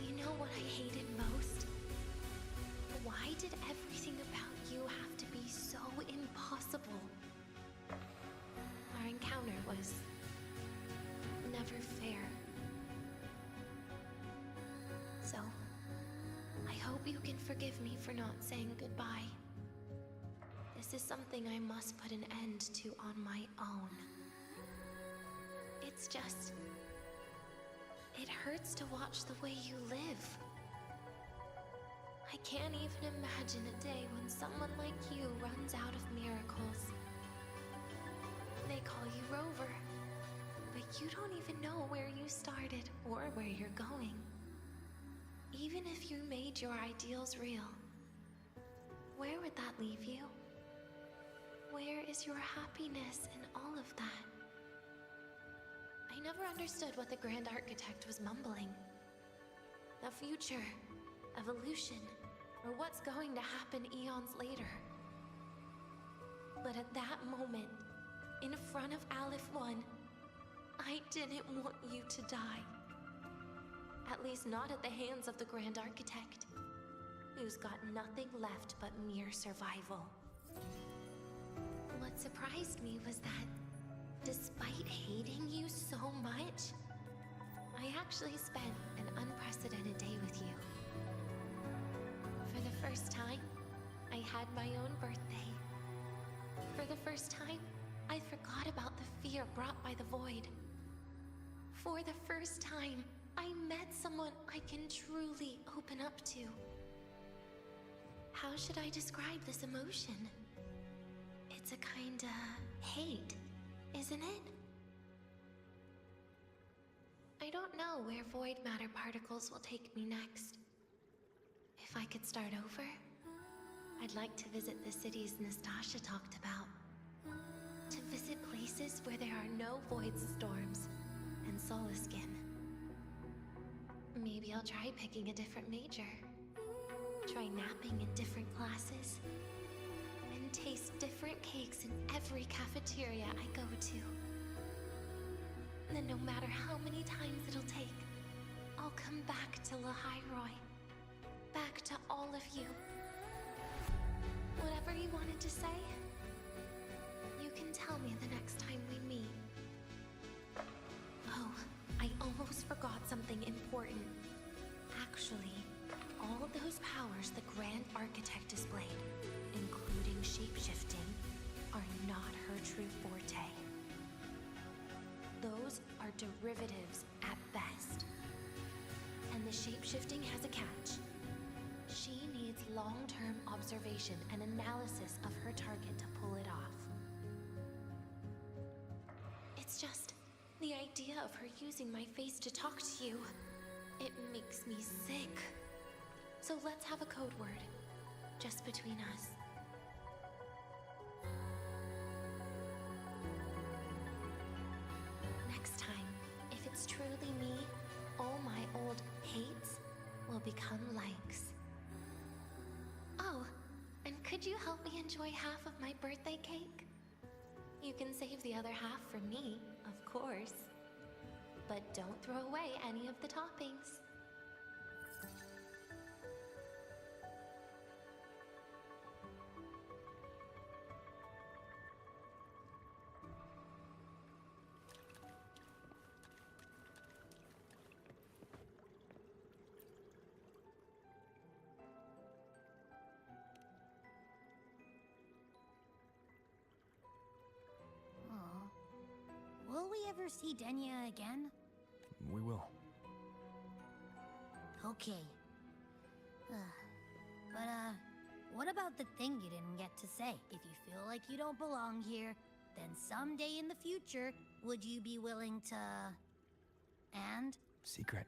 [SPEAKER 1] You know what I hated most? Why did everything about you have to be so impossible? Our encounter was never fair. So, I hope you can forgive me for not saying goodbye. This is something I must put an end to on my own. It's just... it hurts to watch the way you live. I can't even imagine a day when someone like you runs out of miracles. They call you Rover, but you don't even know where you started or where you're going. Even if you made your ideals real, where would that leave you? Where is your happiness in all of that? I never understood what the Grand Architect was mumbling. The future, evolution, or what's going to happen eons later. But at that moment, in front of Aleph 1, I didn't want you to die. At least not at the hands of the Grand Architect, who's got nothing left but mere survival. What surprised me was that, despite hating you so much, I actually spent an unprecedented day with you. For the first time, I had my own birthday. For the first time, I forgot about the fear brought by the void. For the first time, I met someone I can truly open up to. How should I describe this emotion? It's a kinda hate, isn't it? I don't know where void matter particles will take me next. If I could start over, I'd like to visit the cities Nastasha talked about. To visit places where there are no void storms and Solaskin. Maybe I'll try picking a different major. Try napping in different classes. And taste different cakes in every cafeteria I go to. Then no matter how many times it'll take, I'll come back to Lahairoi. Back to all of you. Whatever you wanted to say, you can tell me the next time we meet. Oh, I almost forgot something important. Actually, all those powers the Grand Architect displayed, including shapeshifting, are not her true forte. Those are derivatives at best. And the shapeshifting has a catch. She needs long-term observation and analysis of her target to pull it off. just the idea of her using my face to talk to you. It makes me sick. So let's have a code word, just between us. Next time, if it's truly me, all my old hates will become likes. Oh, and could you help me enjoy half of my birthday cake? You can save the other half for me, of course. But don't throw away any of the toppings.
[SPEAKER 5] Will we ever see Denya again?
[SPEAKER 6] We will.
[SPEAKER 5] Okay. What about the thing you didn't get to say? If you feel like you don't belong here, then someday in the future, would you be willing to... And?
[SPEAKER 6] Secret.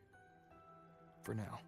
[SPEAKER 6] For now.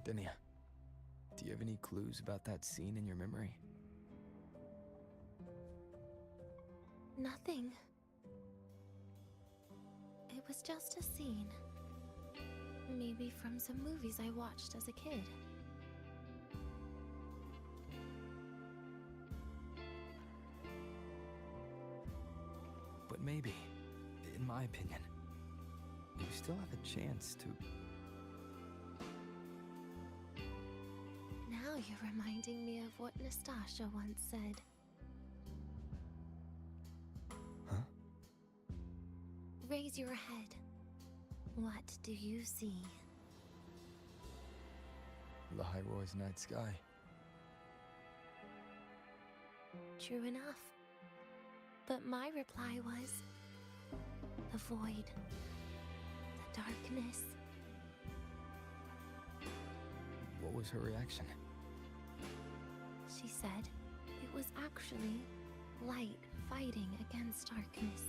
[SPEAKER 6] Denia, do you have any clues about that scene in your memory?
[SPEAKER 1] Nothing. It was just a scene. Maybe from some movies I watched as a kid.
[SPEAKER 6] But maybe, in my opinion, you still have a chance to...
[SPEAKER 1] Now you're reminding me of what Nastasha once said.
[SPEAKER 6] Huh?
[SPEAKER 1] Raise your head. What do you see?
[SPEAKER 6] The Hyroy's night sky.
[SPEAKER 1] True enough. But my reply was... the void. The darkness.
[SPEAKER 6] What was her reaction?
[SPEAKER 1] She said it was actually light fighting against darkness.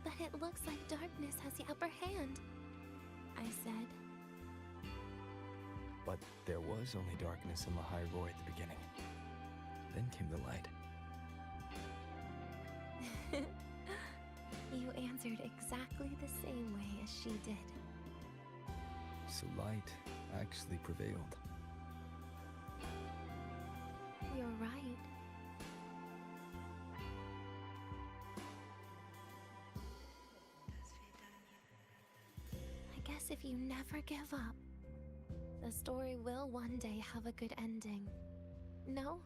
[SPEAKER 1] But it looks like darkness has the upper hand, I said.
[SPEAKER 6] But there was only darkness in the Hyroy at the beginning. Then came the light.
[SPEAKER 1] You answered exactly the same way as she did.
[SPEAKER 6] So light actually prevailed.
[SPEAKER 1] You're right. I guess if you never give up, the story will one day have a good ending. No?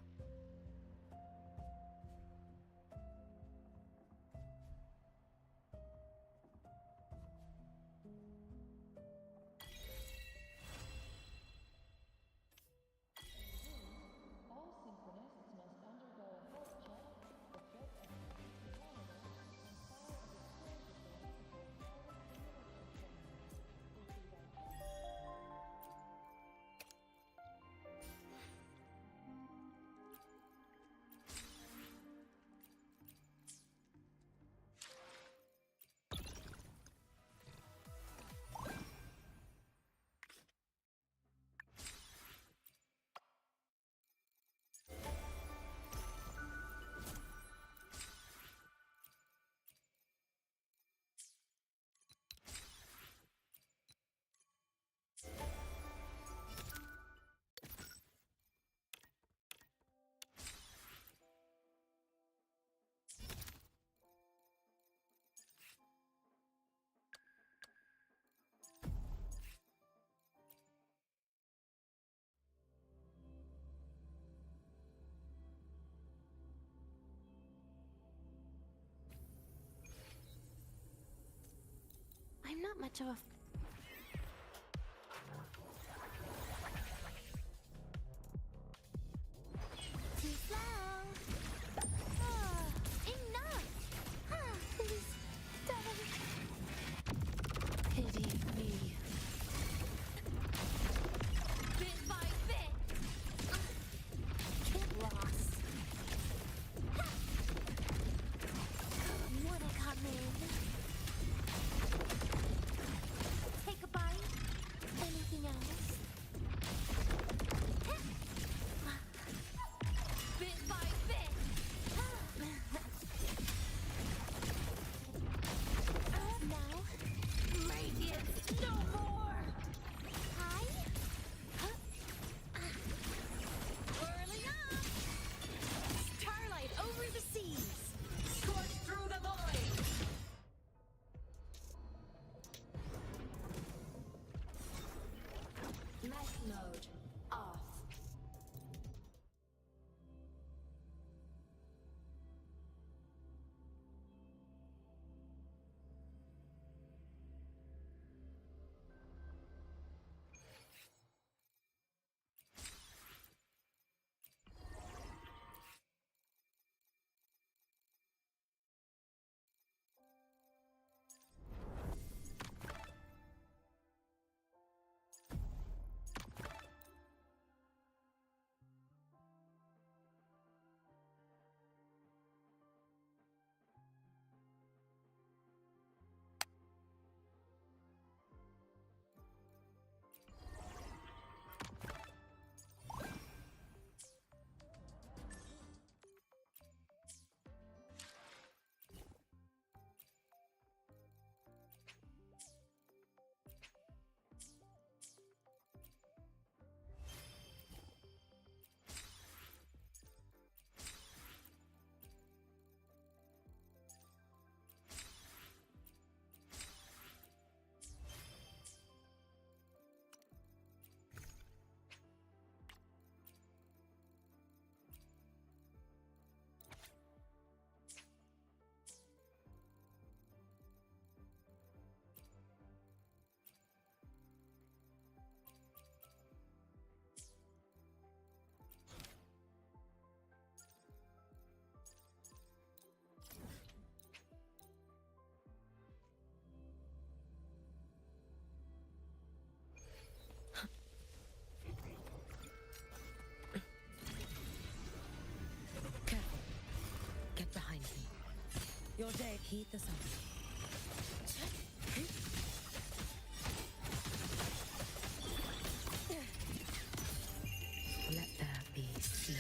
[SPEAKER 1] I'm not much of a too slow. Enough! Please don't pity me. Bit by bit. Get lost. Wanna come in? Take a bite? Anything else? Bit by bit. Now, radiance no more. Hi. Whirling up. Starlight over the seas. Scorch through the void. Mech mode off.
[SPEAKER 8] Careful. Get behind me. Your day. Heat the sun. Let there be snow.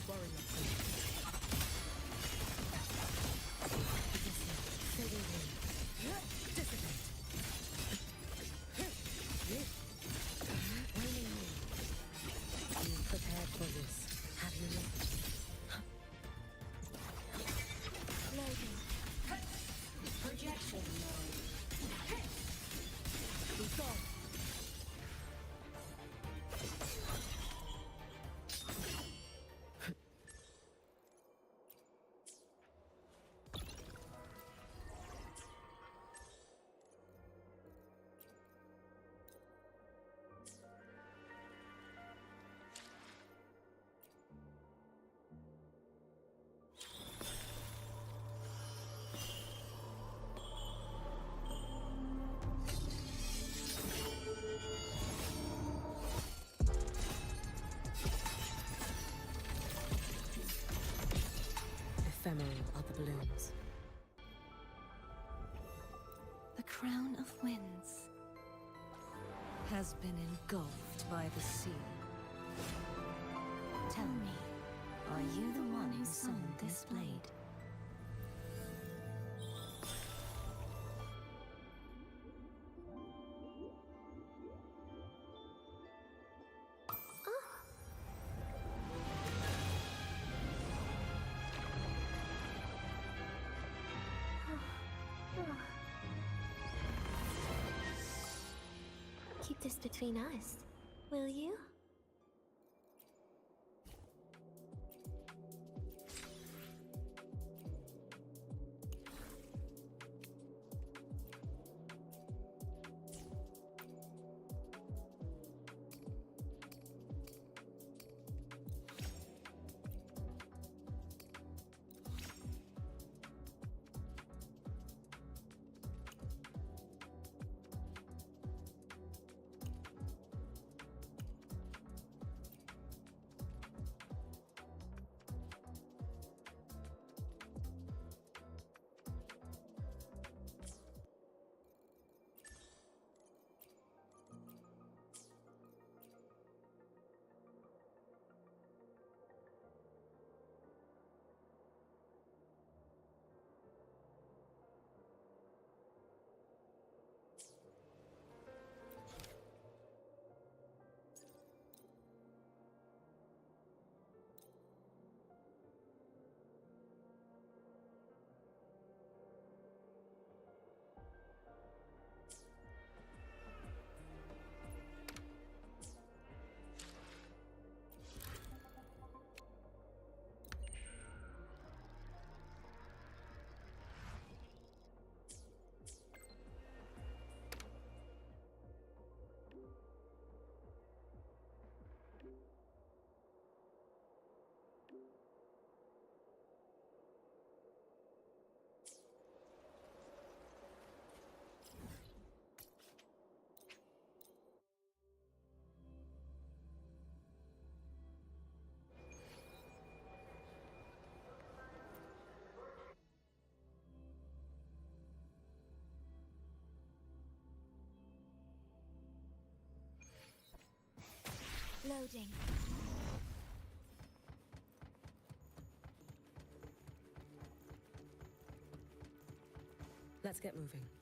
[SPEAKER 8] Warrior fruit. Fading wind. Dissipate. Waning moon. You prepared for this, have you not?
[SPEAKER 1] Loading.
[SPEAKER 5] Projection mode.
[SPEAKER 8] Resolve. Ephemeral are the balloons.
[SPEAKER 10] The crown of winds
[SPEAKER 14] has been engulfed by the sea.
[SPEAKER 10] Tell me,
[SPEAKER 14] Are you the one who summoned this blade?
[SPEAKER 1] Keep this between us, will you?
[SPEAKER 11] Loading.
[SPEAKER 8] Let's get moving.